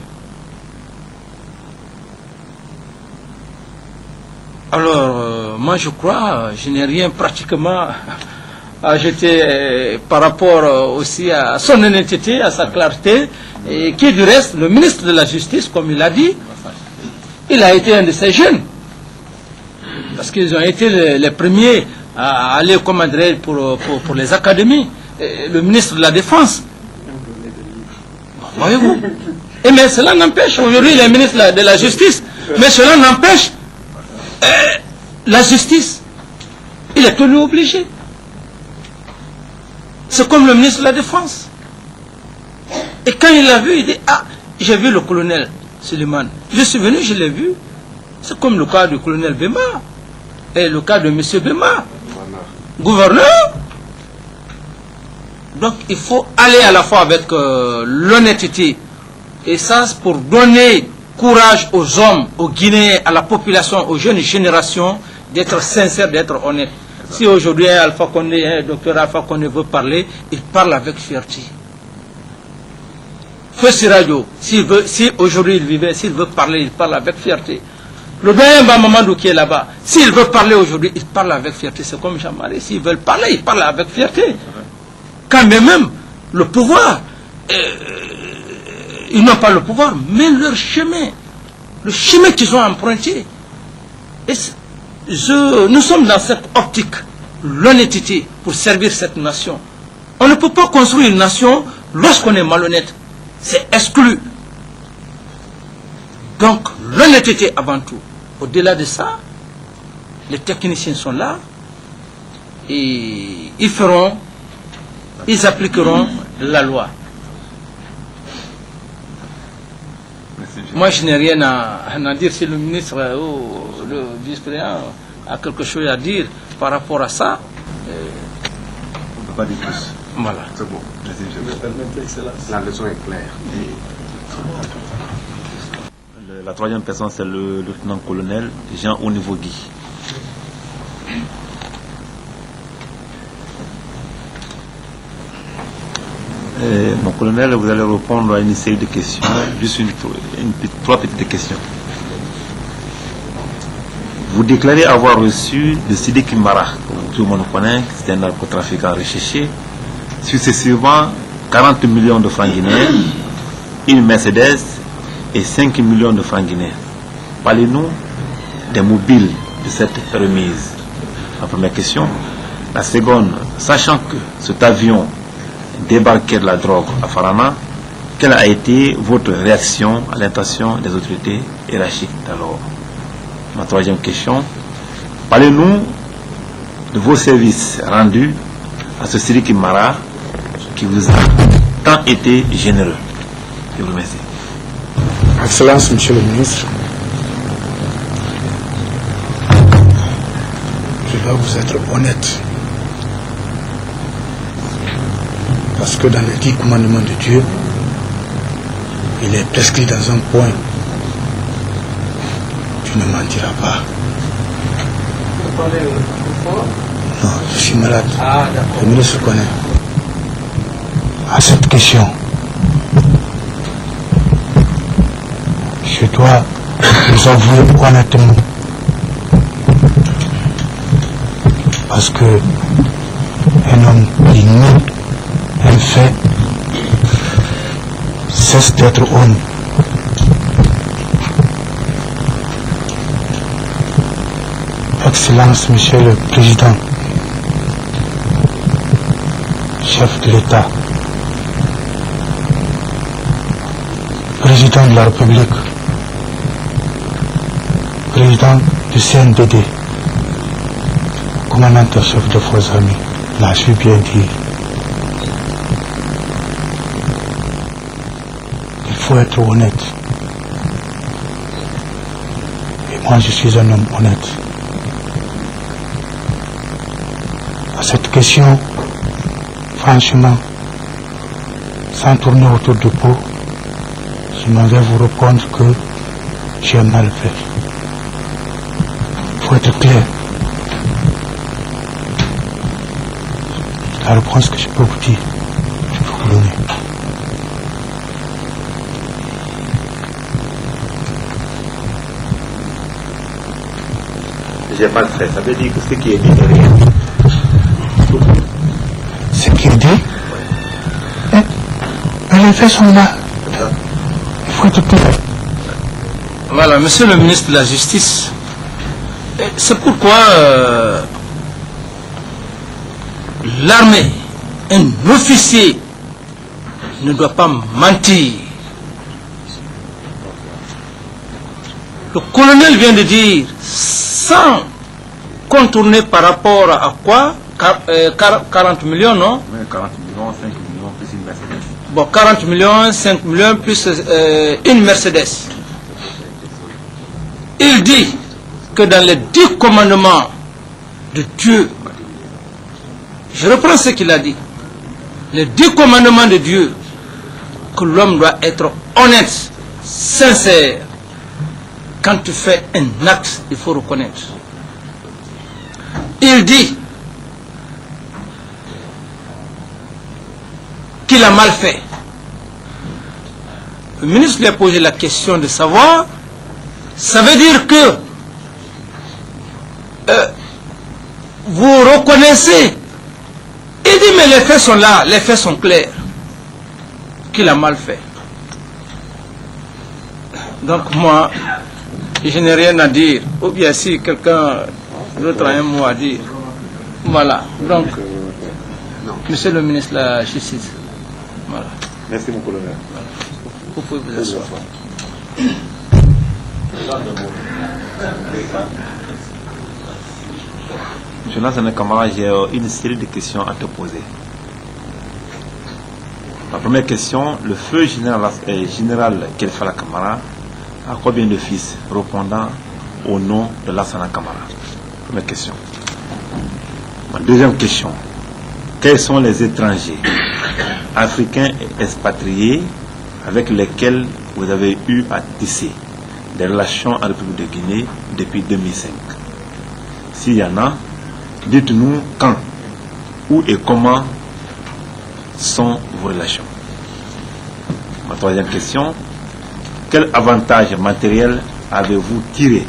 Alors, moi je crois, je n'ai rien pratiquement à jeter par rapport aussi à son honnêteté, à sa clarté, et qui du reste, le ministre de la Justice, comme il a dit, il a été un de ces jeunes. Parce qu'ils ont été les premiers à aller commander pour les académies. Et le ministre de la Défense. Voyez-vous. Et mais cela n'empêche, aujourd'hui il est ministre de la Justice, mais cela n'empêche la justice. Il est tenu obligé. C'est comme le ministre de la Défense. Et quand il l'a vu, il dit, ah, j'ai vu le colonel Suleiman. Je suis venu, je l'ai vu. C'est comme le cas du colonel Bema. Et le cas de M. Bema. Gouverneur. Donc il faut aller à la fois avec l'honnêteté. Et ça, c'est pour donner courage aux hommes, aux Guinéens, à la population, aux jeunes générations, d'être sincères, d'être honnêtes. Si aujourd'hui Alpha Condé, docteur Alpha Condé veut parler, il parle avec fierté. Feu Siradio, si aujourd'hui il vivait, s'il veut parler, il parle avec fierté. Le doyen Bamamadou qui est là-bas, s'il veut parler aujourd'hui, il parle avec fierté. C'est comme Jean-Marie, s'ils veulent parler, il parle avec fierté. Quand même, le pouvoir, ils n'ont pas le pouvoir, mais leur chemin, le chemin qu'ils ont emprunté. Et nous sommes dans cette optique, l'honnêteté pour servir cette nation. On ne peut pas construire une nation lorsqu'on est malhonnête. C'est exclu. Donc, l'honnêteté avant tout. Au-delà de ça, les techniciens sont là et ils appliqueront la loi. Moi, je n'ai rien à dire si le ministre ou le vice-président a quelque chose à dire par rapport à ça. On ne peut pas dire plus. Voilà. C'est bon. La leçon est claire. La troisième personne, c'est le lieutenant-colonel Jean Onivogui. Mon colonel, vous allez répondre à une série de questions, juste trois petites questions. Vous déclarez avoir reçu de Sidi Kimbara, tout le monde connaît, c'est un narcotrafiquant recherché, successivement 40 millions de francs guinéens, une Mercedes et 5 millions de francs guinéens. Parlez-nous des mobiles de cette remise. La première question. La seconde, sachant que cet avion débarquer de la drogue à Farana, quelle a été votre réaction à l'intention des autorités hiérarchiques d'alors? Ma troisième question, parlez-nous de vos services rendus à ce Sidiki Mara qui vous a tant été généreux. Je vous remercie. Excellence, Monsieur le ministre, je dois vous être honnête. Parce que dans les 10 commandements de Dieu, il est prescrit dans un point: tu ne mentiras pas. Non, je suis malade. Le ministre connaît. À cette question, je dois vous avouer honnêtement, parce que un homme qui nie un fait cesse d'être homme. Excellence, Monsieur le Président, chef de l'État, Président de la République, Président du CNDD, commandant chef de forces armées, l'a su bien dire. Il faut être honnête. Et moi, je suis un homme honnête. À cette question, franchement, sans tourner autour du pot, je m'en vais vous répondre que j'ai mal fait. Il faut être clair. La réponse que je peux vous dire, je peux vous donner. J'ai mal fait, ça veut dire que ce qui est dit n'est rien. Ce qui est dit, mais les faits sont là. Il faut être clair. Voilà, Monsieur le ministre de la Justice, c'est pourquoi l'armée, un officier, ne doit pas mentir. Le colonel vient de dire, sans contourner par rapport à quoi, 40 millions, non? 40 millions, 5 millions, plus une Mercedes. Bon, 40 millions, 5 millions, plus une Mercedes. Il dit que dans les 10 commandements de Dieu, je reprends ce qu'il a dit, les 10 commandements de Dieu, que l'homme doit être honnête, sincère. Quand tu fais un acte, il faut reconnaître. Il dit qu'il a mal fait. Le ministre lui a posé la question de savoir, ça veut dire que vous reconnaissez. Il dit mais les faits sont là, les faits sont clairs, qu'il a mal fait. Donc moi, je n'ai rien à dire, ou bien si quelqu'un d'autre a un mot à dire. Voilà, donc, Monsieur le ministre de la Justice, voilà. Merci mon colonel. Voilà. Vous pouvez vous asseoir. Je lance un camarade, j'ai une série de questions à te poser. La première question, le feu général Kelfala Kamara a combien de fils répondant au nom de Lassana Kamara? Première question. Ma deuxième question, quels sont les étrangers africains et expatriés avec lesquels vous avez eu à tisser des relations en République de Guinée depuis 2005? S'il y en a, dites-nous quand, où et comment sont vos relations. Ma troisième question, quel avantage matériel avez-vous tiré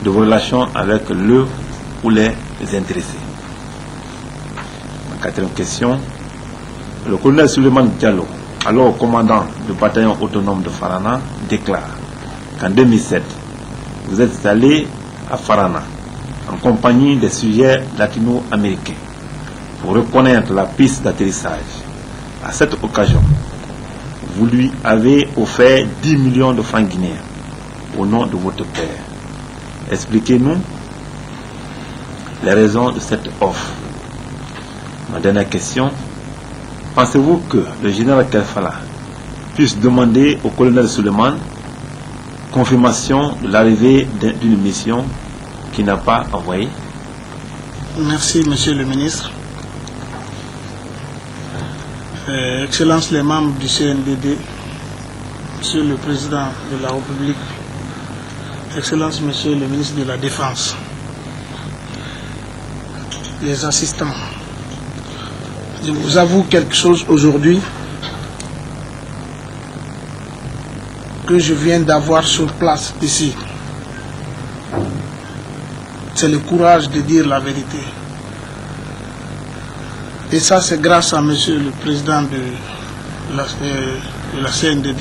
de vos relations avec le ou les intéressés? Ma quatrième question, le colonel Suleiman Diallo, alors commandant du bataillon autonome de Farana, déclare qu'en 2007, vous êtes allé à Farana en compagnie des sujets latino-américains pour reconnaître la piste d'atterrissage À cette occasion, vous lui avez offert 10 millions de francs guinéens au nom de votre père. Expliquez-nous les raisons de cette offre. Ma dernière question, pensez-vous que le général Kefala puisse demander au colonel Suleiman confirmation de l'arrivée d'une mission qu'il n'a pas envoyée? Merci, monsieur le ministre. Excellences les membres du CNDD, monsieur le président de la République, Excellences monsieur le ministre de la Défense, les assistants, je vous avoue quelque chose aujourd'hui que je viens d'avoir sur place ici. C'est le courage de dire la vérité. Et ça, c'est grâce à monsieur le président de la CNDD.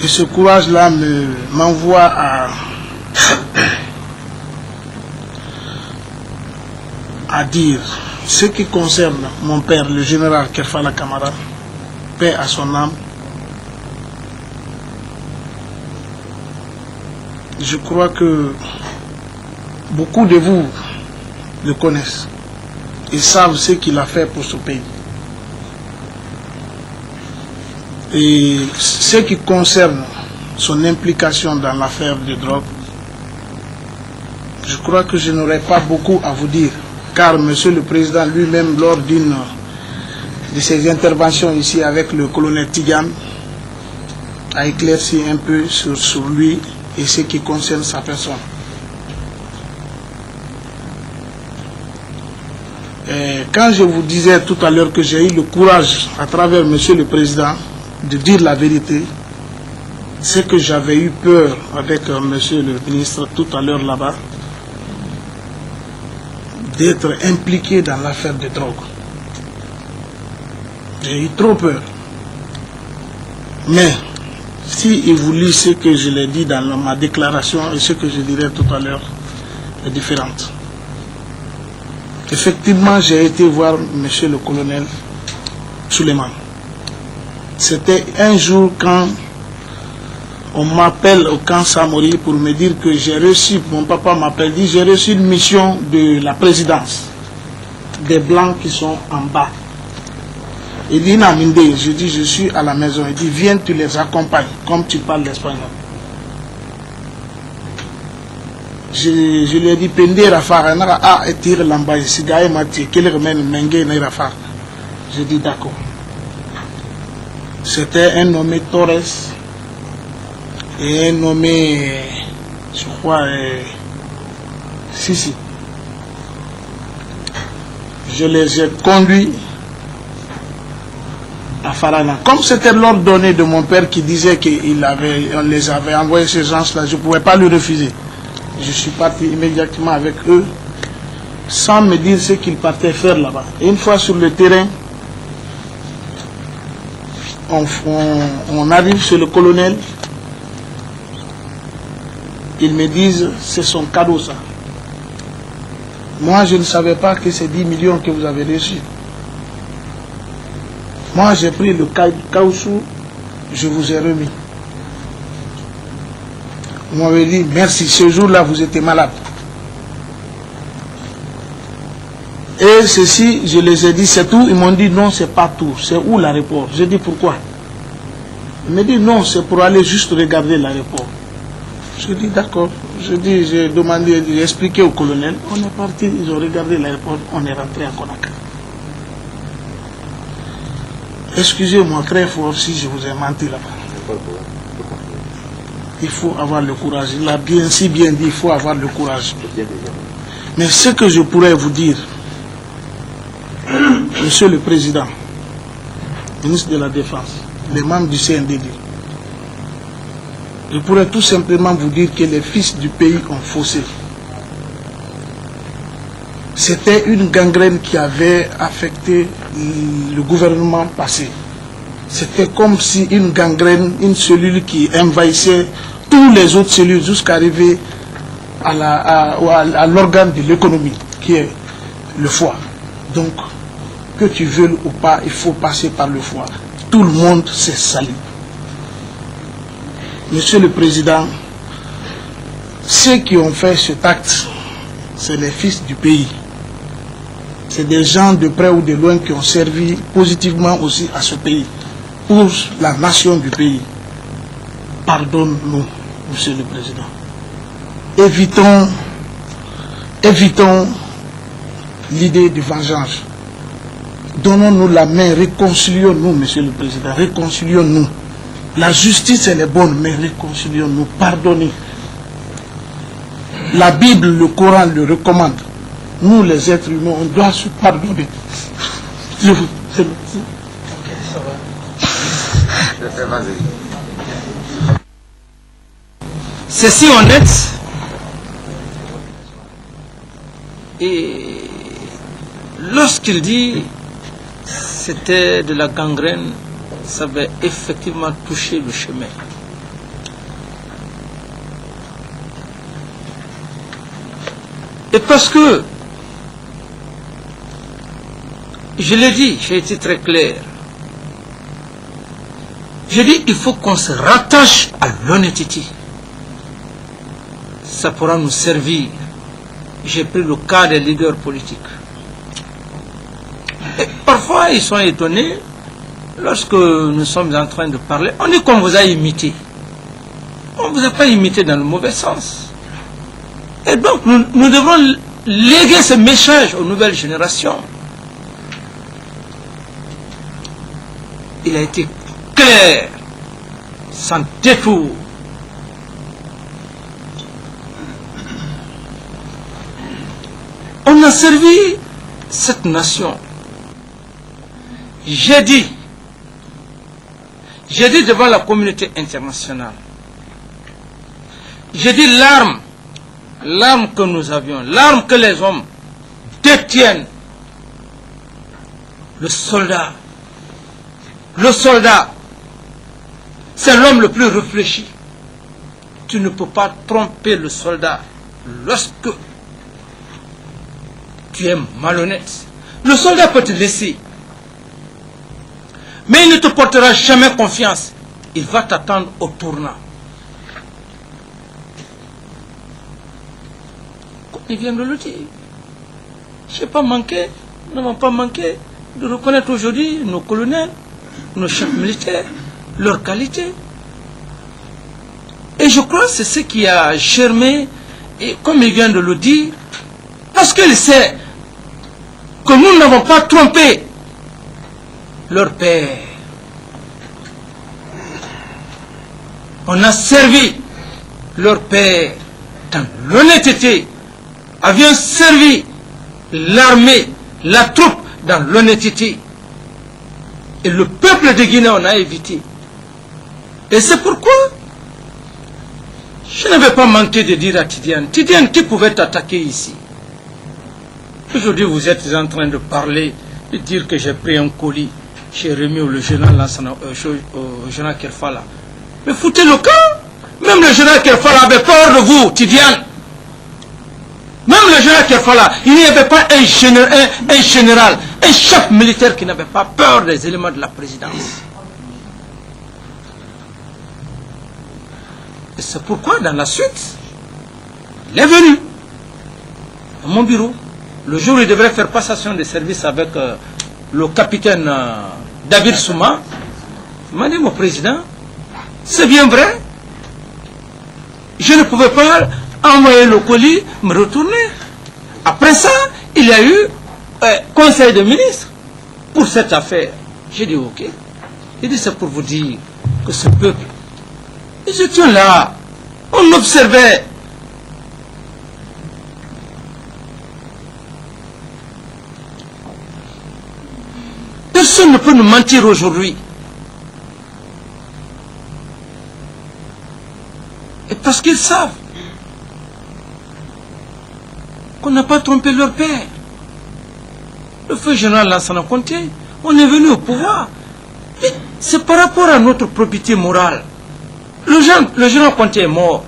Et ce courage-là m'envoie à dire ce qui concerne mon père, le général Kefala Camara, paix à son âme. Je crois que beaucoup de vous le connaissent et savent ce qu'il a fait pour ce pays. Et ce qui concerne son implication dans l'affaire de drogue, je crois que je n'aurai pas beaucoup à vous dire, car monsieur le président lui-même, lors d'une de ses interventions ici avec le colonel Tigan, a éclairci un peu sur lui et ce qui concerne sa personne. Et quand je vous disais tout à l'heure que j'ai eu le courage, à travers monsieur le président, de dire la vérité, c'est que j'avais eu peur avec monsieur le ministre tout à l'heure là-bas, d'être impliqué dans l'affaire de drogue. J'ai eu trop peur. Mais, si vous lisez ce que je l'ai dit dans ma déclaration et ce que je dirai tout à l'heure, est différente. Effectivement, j'ai été voir monsieur le colonel Suleiman. C'était un jour quand on m'appelle au camp Samori pour me dire que j'ai reçu, mon papa m'appelle, dit j'ai reçu une mission de la présidence, des blancs qui sont en bas. Il dit Naminde, je dis je suis à la maison, il dit viens tu les accompagnes, comme tu parles l'espagnol. Je lui ai dit pende Rafar, a etire l'ambaye, si gaye mati, qu'il remène mengue na Rafar. Je dis d'accord. C'était un nommé Torres et un nommé, je crois, Sissi. Je les ai conduits à Farana. Comme c'était l'ordre donné de mon père qui disait qu'on les avait envoyés ces gens-là, je ne pouvais pas le refuser. Je suis parti immédiatement avec eux sans me dire ce qu'ils partaient faire là-bas. Et une fois sur le terrain, on arrive chez le colonel. Ils me disent c'est son cadeau ça. Moi je ne savais pas que c'est 10 millions que vous avez reçus. Moi j'ai pris le caoutchouc, je vous ai remis. Vous m'avez dit merci, ce jour-là vous étiez malade. Et ceci, je les ai dit c'est tout. Ils m'ont dit non, c'est pas tout. C'est où l'aéroport? J'ai dit pourquoi? Ils m'ont dit non, c'est pour aller juste regarder l'aéroport. Je dis d'accord. J'ai demandé, j'ai expliqué au colonel. On est parti, ils ont regardé l'aéroport, on est rentré à Conakry. Excusez-moi très fort si je vous ai menti là-bas. Il faut avoir le courage. Il a si bien dit, il faut avoir le courage. Mais ce que je pourrais vous dire, Monsieur le Président, ministre de la Défense, les membres du CNDD, je pourrais tout simplement vous dire que les fils du pays ont faussé. C'était une gangrène qui avait affecté le gouvernement passé. C'était comme si une gangrène, une cellule qui envahissait toutes les autres cellules jusqu'à arriver à l'organe de l'économie, qui est le foie. Donc, que tu veuilles ou pas, il faut passer par le foie. Tout le monde s'est sali. Monsieur le Président, ceux qui ont fait cet acte, c'est les fils du pays. C'est des gens de près ou de loin qui ont servi positivement aussi à ce pays, pour la nation du pays. Pardonne-nous, Monsieur le Président. Évitons l'idée de vengeance. Donnons-nous la main, réconcilions-nous, Monsieur le Président, réconcilions-nous. La justice, elle est bonne, mais réconcilions-nous, pardonnez. La Bible, le Coran le recommande. Nous, les êtres humains, on doit se pardonner. Je vous remercie. C'est si honnête et lorsqu'il dit c'était de la gangrène, ça avait effectivement touché le chemin. Et parce que, je l'ai dit, j'ai été très clair, j'ai dit il faut qu'on se rattache à l'honnêteté. Ça pourra nous servir. J'ai pris le cas des leaders politiques. Et parfois, ils sont étonnés lorsque nous sommes en train de parler. On dit qu'on vous a imité. On ne vous a pas imité dans le mauvais sens. Et donc, nous devrons léguer ce message aux nouvelles générations. Il a été clair, sans détour. On a servi cette nation. J'ai dit devant la communauté internationale, j'ai dit l'arme que nous avions, l'arme que les hommes détiennent, le soldat, c'est l'homme le plus réfléchi. Tu ne peux pas tromper le soldat lorsque tu es malhonnête. Le soldat peut te laisser, mais il ne te portera jamais confiance. Il va t'attendre au tournant. Comme il vient de le dire, je n'ai pas manqué, nous n'avons pas manqué de reconnaître aujourd'hui nos colonels, nos chefs militaires, leurs qualités. Et je crois que c'est ce qui a germé, et comme il vient de le dire, parce qu'il sait que nous n'avons pas trompé leur père. On a servi leur père dans l'honnêteté, avions servi l'armée, la troupe dans l'honnêteté. Et le peuple de Guinée, on a évité. Et c'est pourquoi je n'avais pas manqué de dire à Tidiane, qui pouvait t'attaquer ici? Aujourd'hui, vous êtes en train de parler, de dire que j'ai pris un colis, j'ai remis au général Kerfala. Mais foutez le camp. Même le général Kerfala avait peur de vous, Tidiane. Même le général Kerfala, il n'y avait pas un général, un chef militaire qui n'avait pas peur des éléments de la présidence. Et c'est pourquoi, dans la suite, il est venu à mon bureau. Le jour où il devrait faire passation de service avec le capitaine David Souma, il m'a dit, mon président, c'est bien vrai, je ne pouvais pas envoyer le colis, me retourner. Après ça, il y a eu conseil de ministre pour cette affaire. J'ai dit ok. Il dit c'est pour vous dire que ce peuple, ils étaient là, on observait. Personne ne peut nous mentir aujourd'hui. Et parce qu'ils savent qu'on n'a pas trompé leur père. Le feu général Lansana Conté, on est venu au pouvoir. C'est par rapport à notre probité morale. Le général Conté est mort.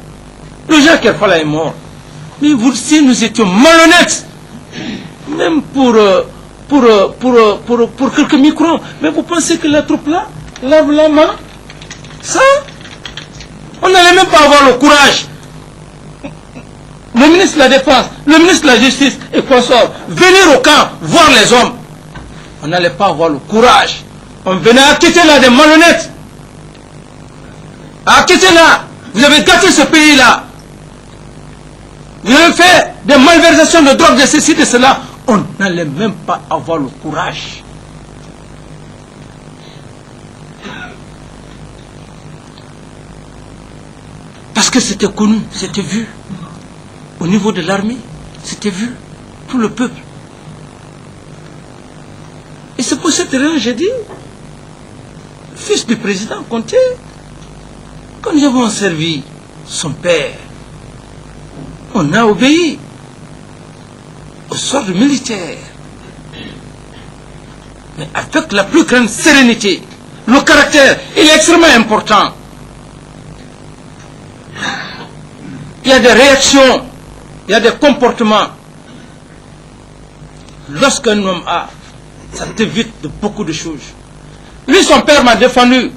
Le général Kerfala est mort. Mais vous, si nous étions malhonnêtes, même pour pour quelques microns. Mais vous pensez que la troupe là lave la main? Ça, on n'allait même pas avoir le courage. Le ministre de la Défense, le ministre de la Justice et consorts, venir au camp, voir les hommes. On n'allait pas avoir le courage. On venait à quitter là des malhonnêtes. À quitter là. Vous avez gâté ce pays-là. Vous avez fait des malversations de drogue, de ceci, de cela. On n'allait même pas avoir le courage. Parce que c'était connu, c'était vu. Au niveau de l'armée, c'était vu. Tout le peuple. Et c'est pour cette raison que j'ai dit, fils du président Conté, quand nous avons servi son père, on a obéi aux ordres militaires. Mais avec la plus grande sérénité. Le caractère, il est extrêmement important. Il y a des réactions, il y a des comportements. Lorsqu'un homme a, ça t'évite de beaucoup de choses. Lui, son père m'a défendu.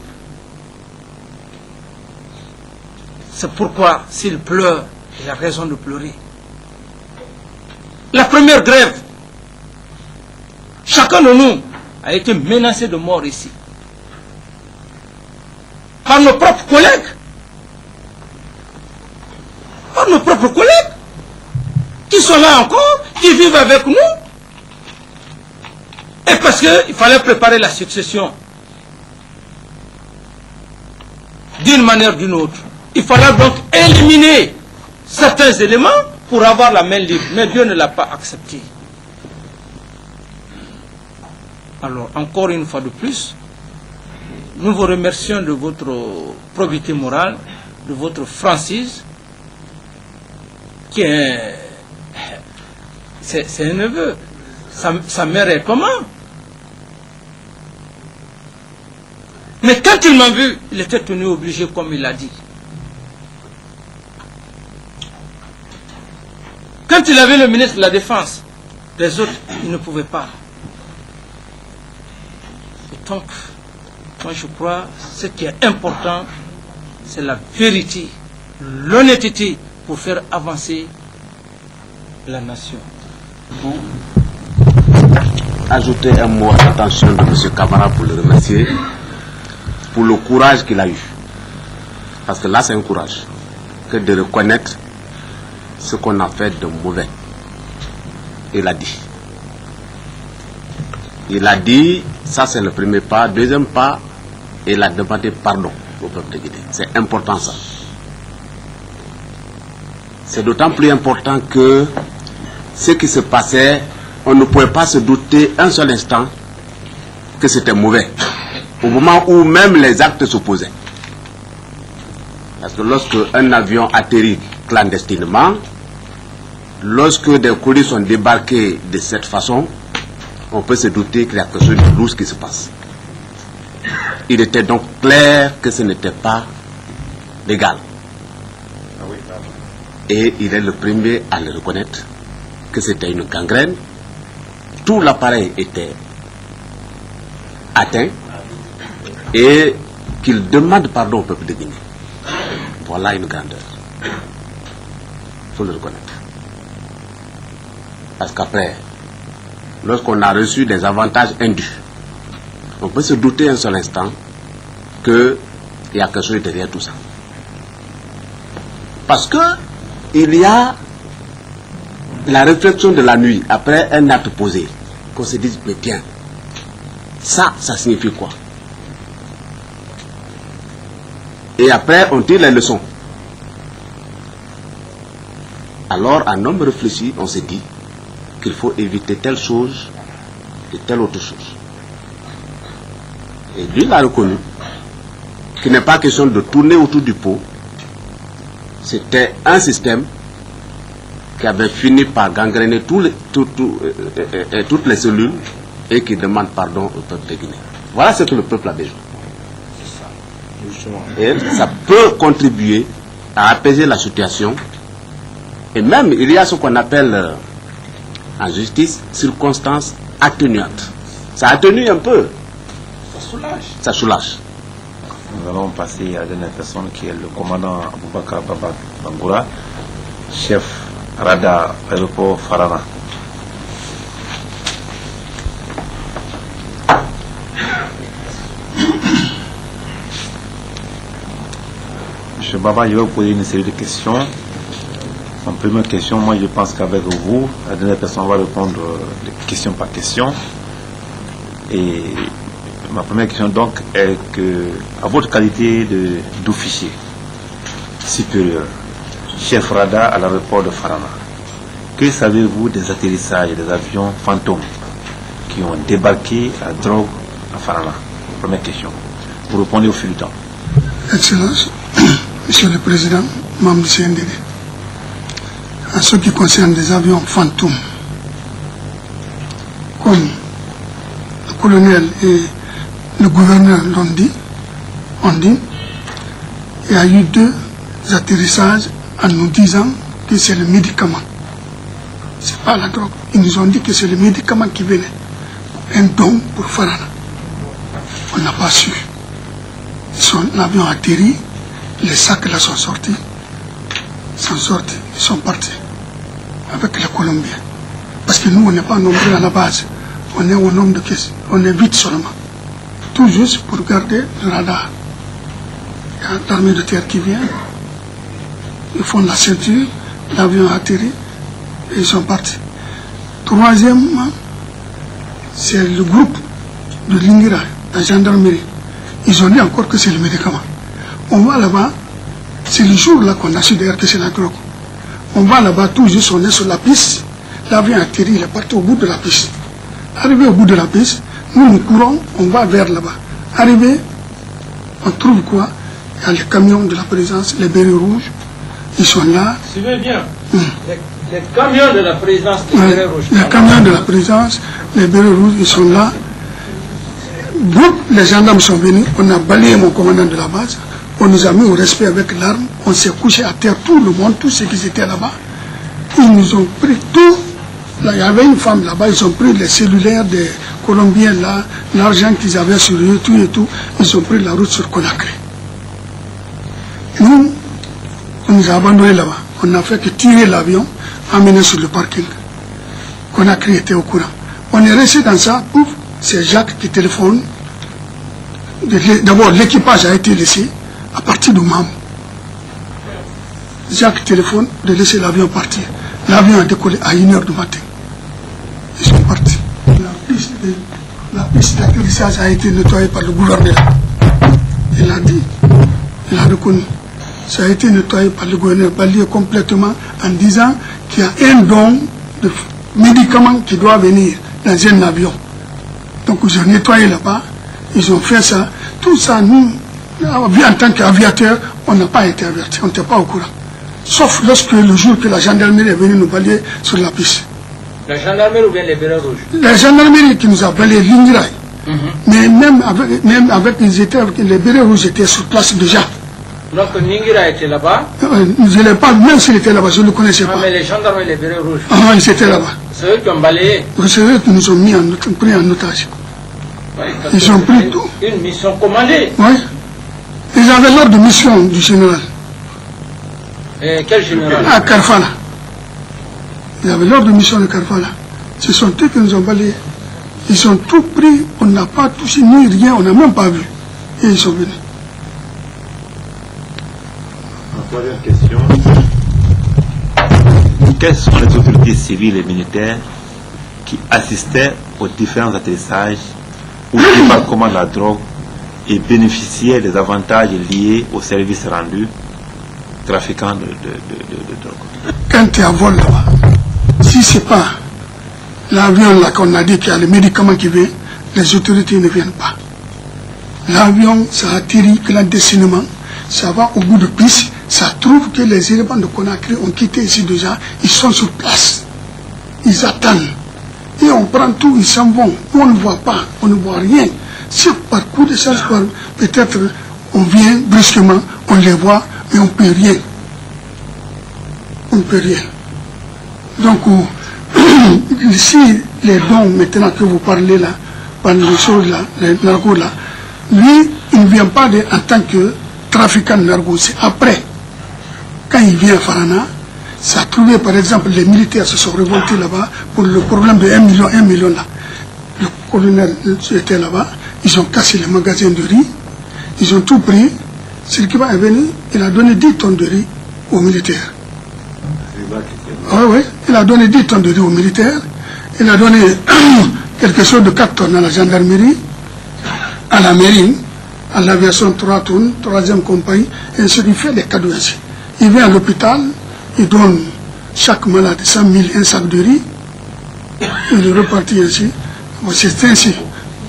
C'est pourquoi, s'il pleure, il a raison de pleurer. La première grève, chacun de nous a été menacé de mort ici. Par nos propres collègues. Par nos propres collègues. Qui sont là encore, qui vivent avec nous. Et parce qu'il fallait préparer la succession. D'une manière ou d'une autre. Il fallait donc éliminer certains éléments pour avoir la main libre. Mais Dieu ne l'a pas accepté. Alors, encore une fois de plus, nous vous remercions de votre probité morale, de votre franchise, qui est... C'est un neveu. Sa mère est comment? Mais quand il m'a vu, il était tenu obligé, comme il l'a dit. Quand il avait le ministre de la Défense, les autres, ils ne pouvaient pas. Et donc, moi je crois, ce qui est important, c'est la vérité, l'honnêteté pour faire avancer la nation. Pour ajouter un mot à l'attention de M. Camara pour le remercier, pour le courage qu'il a eu. Parce que là, c'est un courage que de reconnaître ce qu'on a fait de mauvais. Il a dit. Il a dit, ça c'est le premier pas. Deuxième pas, il a demandé pardon au peuple de Guinée. C'est important ça. C'est d'autant plus important que ce qui se passait, on ne pouvait pas se douter un seul instant que c'était mauvais. Au moment où même les actes s'opposaient. Parce que lorsque un avion atterrit clandestinement, lorsque des colis sont débarqués de cette façon, on peut se douter qu'il y a quelque chose de louche qui se passe. Il était donc clair que ce n'était pas légal. Et il est le premier à le reconnaître que c'était une gangrène. Tout l'appareil était atteint et qu'il demande pardon au peuple de Guinée. Voilà une grandeur. Il faut le reconnaître. Parce qu'après, lorsqu'on a reçu des avantages indus, on peut se douter un seul instant qu'il y a quelque chose derrière tout ça. Parce que il y a la réflexion de la nuit après un acte posé, qu'on se dise, mais tiens, ça signifie quoi? Et après, on tire les leçons. Alors, un homme réfléchi, on se dit qu'il faut éviter telle chose et telle autre chose. Et lui, il a reconnu qu'il n'est pas question de tourner autour du pot. C'était un système qui avait fini par gangréner toutes les cellules et qui demande pardon au peuple de Guinée. Voilà ce que le peuple a besoin. Et ça peut contribuer à apaiser la situation. Et même, il y a ce qu'on appelle en justice circonstance atténuante. Ça atténue un peu. Ça soulage. Ça soulage. Nous allons passer à la dernière personne qui est le commandant Aboubakar Baba Bangoura, chef radar aéroport Farana. Monsieur Baba, je vais vous poser une série de questions. En première question, moi je pense qu'avec vous, la dernière personne va répondre question par question. Et ma première question donc est que, à votre qualité d'officier supérieur, chef radar à l'aéroport de Farana, que savez-vous des atterrissages des avions fantômes qui ont débarqué à drogue à Farana? Première question. Vous répondez au fil du temps. Excellence, Monsieur le Président, membre du CNDD. En ce qui concerne les avions fantômes, comme le colonel et le gouverneur l'ont dit, il y a eu 2 atterrissages en nous disant que c'est le médicament. C'est pas la drogue. Ils nous ont dit que c'est le médicament qui venait. Un don pour Farana. On n'a pas su. L'avion a atterri, les sacs là sont sortis. Ils sont partis avec les Colombiens. Parce que nous, on n'est pas nombreux à la base. On est au nombre de caisses. On est 8 seulement. Tout juste pour garder le radar. Il y a l'armée de terre qui vient. Ils font la ceinture. L'avion a atterri. Et ils sont partis. Troisièmement, c'est le groupe de Lingira, la gendarmerie. Ils ont dit encore que c'est le médicament. On va là-bas. C'est le jour là qu'on a su d'ailleurs que c'est la drogue. On va là-bas, tout juste on est sur la piste. L'avion atterri, il est parti au bout de la piste. Arrivé au bout de la piste, nous courons, on va vers là-bas. Arrivé, on trouve quoi? Il y a les camions de la présidence, les bérets rouges, ils sont là. Suivez bien. Les camions de la présidence, les bérets rouges. Les camions de la présidence, les bérets rouges, ils sont là. Donc, les gendarmes sont venus, on a balayé mon commandant de la base. On nous a mis au respect avec l'arme, on s'est couché à terre, tout le monde, tous ceux qui étaient là-bas. Ils nous ont pris tout. Là, il y avait une femme là-bas, ils ont pris les cellulaires des Colombiens là, l'argent qu'ils avaient sur eux, tout et tout. Ils ont pris la route sur Conakry. Nous, on nous a abandonnés là-bas. On n'a fait que tirer l'avion, emmener sur le parking. Conakry était au courant. On est resté dans ça, pouf, c'est Jacques qui téléphone. D'abord, l'équipage a été laissé à partir de Mam. Jacques téléphone de laisser l'avion partir. L'avion a décollé à 1h du matin. Ils sont partis. La piste d'atterrissage a été nettoyée par le gouverneur. Il a dit, il a reconnu. Ça a été nettoyé par le gouverneur, balayé complètement en disant qu'il y a un don de médicaments qui doit venir dans un avion. Donc ils ont nettoyé là-bas, ils ont fait ça. Tout ça, nous, en tant qu'aviateurs, on n'a pas été avertis, on n'était pas au courant. Sauf lorsque le jour que la gendarmerie est venue nous balayer sur la piste. La gendarmerie ou bien les bérets rouges? La gendarmerie qui nous a balayé l'Ingraï. Mais même avec les bérets rouges étaient sur place déjà. Donc Ningira était là-bas? Je ne l'ai pas, même s'il était là-bas, je ne le connaissais pas. Mais les gendarmes et les bérets rouges? Ils étaient là-bas. C'est eux qui ont balayé? C'est eux qui nous ont pris en otage. Oui, ils ont pris tout. Une mission commandée? Oui. Ils avaient l'ordre de mission du général. Et quel général? À Karfala. Ils avaient l'ordre de mission de Karfala. Ce sont eux qui nous ont balayés. Ils ont tout pris, on n'a pas touché ni rien, on n'a même pas vu. Et ils sont venus. Troisième question. Quelles sont les autorités civiles et militaires qui assistaient aux différents atterrissages ou débarquements de la drogue et bénéficiaient des avantages liés aux services rendus trafiquants de drogue? Quand tu es à vol là-bas, si ce n'est pas l'avion là qu'on a dit qu'il y a le médicament qui vient, les autorités ne viennent pas. L'avion, ça atterrit clandestinement, ça va au bout de piste, ça trouve que les éléments de Conakry ont quitté ici déjà, ils sont sur place. Ils attendent. Et on prend tout, ils s'en vont. On ne voit pas, on ne voit rien. Si par coup de chance, peut-être on vient brusquement, on les voit, mais on ne peut rien. On ne peut rien. Donc, si les dons maintenant que vous parlez là, par les choses là, les narcos là, lui, il ne vient pas en tant que trafiquant de narcos. C'est après, quand il vient à Farana, ça a trouvé par exemple les militaires se sont révoltés là-bas pour le problème de 1 million là. Le colonel était là-bas, ils ont cassé les magasins de riz, ils ont tout pris. Sirkiba est venu, il a donné 10 tonnes de riz aux militaires. Oui, il a donné 10 tonnes de riz aux militaires, il a donné quelque chose de 4 tonnes à la gendarmerie, à la marine, à l'aviation 3 tonnes, 3e compagnie, et ainsi il fait des cadeaux ainsi. Il vient à l'hôpital, il donne chaque malade 100 000 un sac de riz, il est reparti ainsi. C'est ainsi.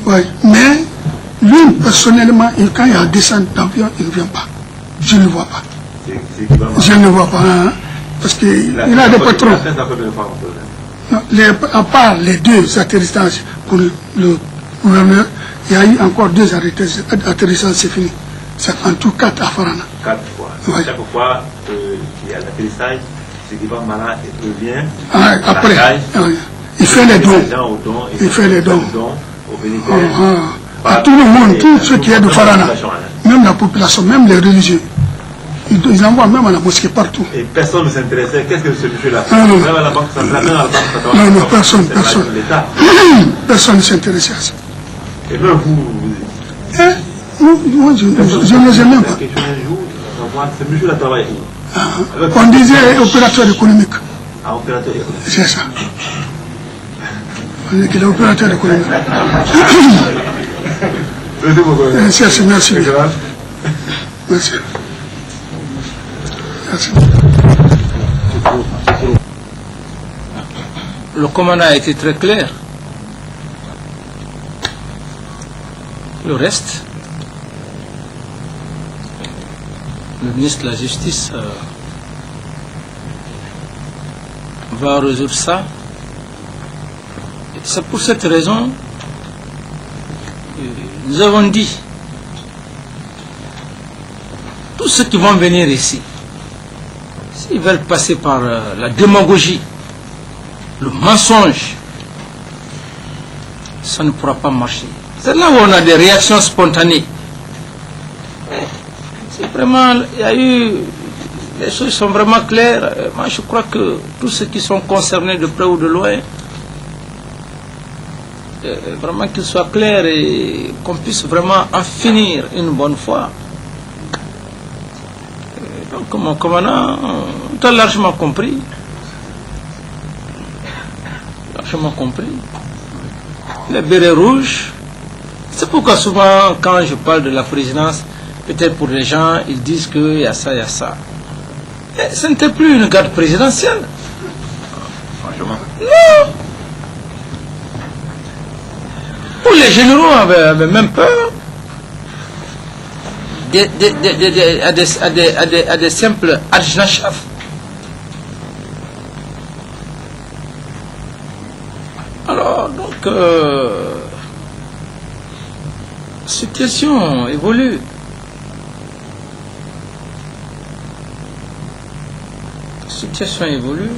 Ouais. Mais lui, personnellement, quand il y a descente d'avion, il ne vient pas. Je ne le vois pas. Je ne le vois pas. Hein, parce qu'il a des patrons. Non, à part les 2 atterrissages pour le gouverneur, il y a eu encore 2 atterrissages, c'est fini. C'est en tout 4 à Farana. 4 fois. Ouais. Chaque fois qu'il y a l'atterrissage, c'est qu'il va malade et revient. Après, il fait les dons. Il fait les dons. À tout le monde, tout ce qui est de Farana, même la population, même les religieux, ils envoient même à la mosquée partout. Et personne ne s'intéressait. Qu'est-ce que ce monsieur-là fait? Non, même à la banque centrale, même à la banque centrale. Non, personne. Personne ne s'intéressait à ça. Et même vous. Moi, je ne les aime même pas. Ce monsieur-là travaille où? On disait opérateur économique. Ah, opérateur économique. C'est ça. On dit qu'il est opérateur économique. Merci. Merci. Le commandant a été très clair. Le reste, le ministre de la Justice va résoudre ça. C'est pour cette raison que nous avons dit tous ceux qui vont venir ici, s'ils veulent passer par la démagogie, le mensonge, ça ne pourra pas marcher. C'est là où on a des réactions spontanées. C'est vraiment, il y a eu, les choses sont vraiment claires. Moi, je crois que tous ceux qui sont concernés de près ou de loin, vraiment qu'ils soient clairs et qu'on puisse vraiment en finir une bonne fois. Donc, mon commandant, tu as largement compris. Largement compris. Les bérets rouges, c'est pourquoi souvent, quand je parle de la présidence, peut-être pour les gens, ils disent qu'il y a ça, il y a ça. Mais ce n'était plus une garde présidentielle. Franchement. Non. Tous les généraux avaient même peur à des simples adjudants-chefs. Alors, donc, la situation évolue. La situation évolue.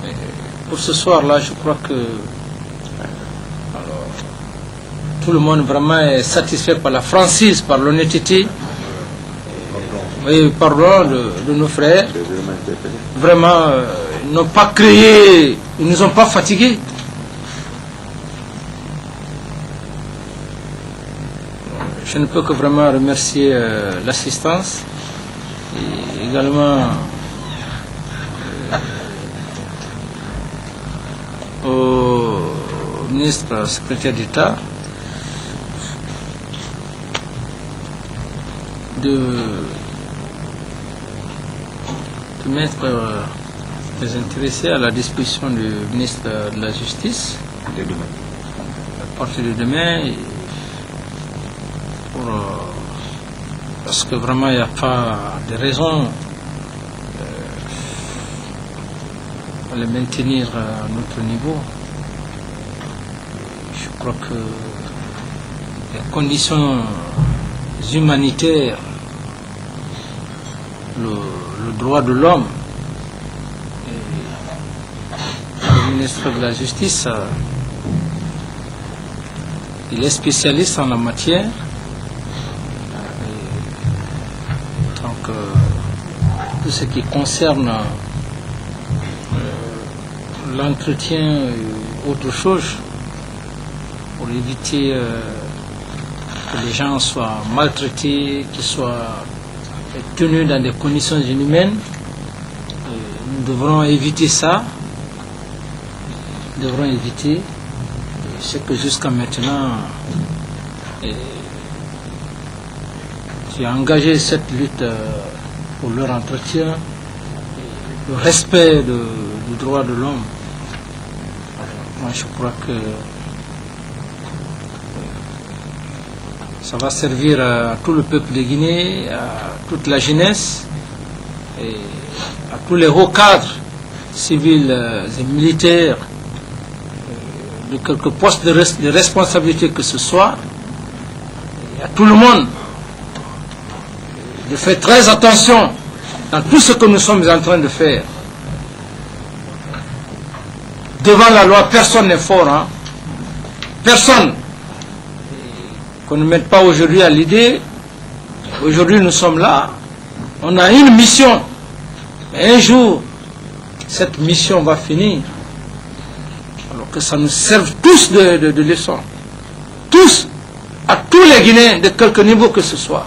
Et pour ce soir-là, je crois que tout le monde vraiment est satisfait par la franchise, par l'honnêteté. Oui, parlons de nos frères. Vraiment, ils n'ont pas créé, ils ne nous ont pas fatigués. Je ne peux que vraiment remercier l'assistance et également au ministre secrétaire d'État de mettre les intéressés à la disposition du ministre de la Justice à partir de demain parce que vraiment il n'y a pas de raison à les maintenir à notre niveau. Je crois que les conditions humanitaires, le droit de l'homme, le ministre de la Justice, il est spécialiste en la matière. Donc, tout ce qui concerne l'entretien et autre chose, pour éviter que les gens soient maltraités, qu'ils soient tenus dans des conditions inhumaines, nous devrons éviter ça. Nous devrons éviter ce que jusqu'à maintenant j'ai engagé cette lutte pour leur entretien, le respect du droit de l'homme. Moi je crois que ça va servir à tout le peuple de Guinée, à toute la jeunesse et à tous les hauts cadres civils et militaires de quelques postes de responsabilité que ce soit, et à tout le monde de faire très attention dans tout ce que nous sommes en train de faire. Devant la loi, personne n'est fort, hein? Personne. Qu'on ne mette pas aujourd'hui à l'idée, aujourd'hui nous sommes là, on a une mission, un jour, cette mission va finir. Alors que ça nous serve tous de leçon. Tous, à tous les Guinéens, de quelque niveau que ce soit.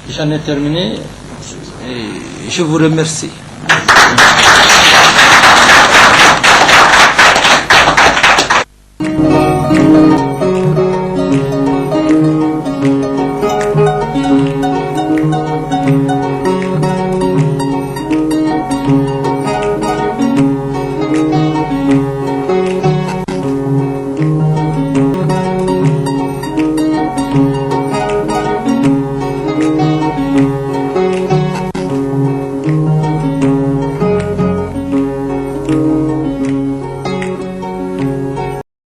J'en ai terminé et je vous remercie.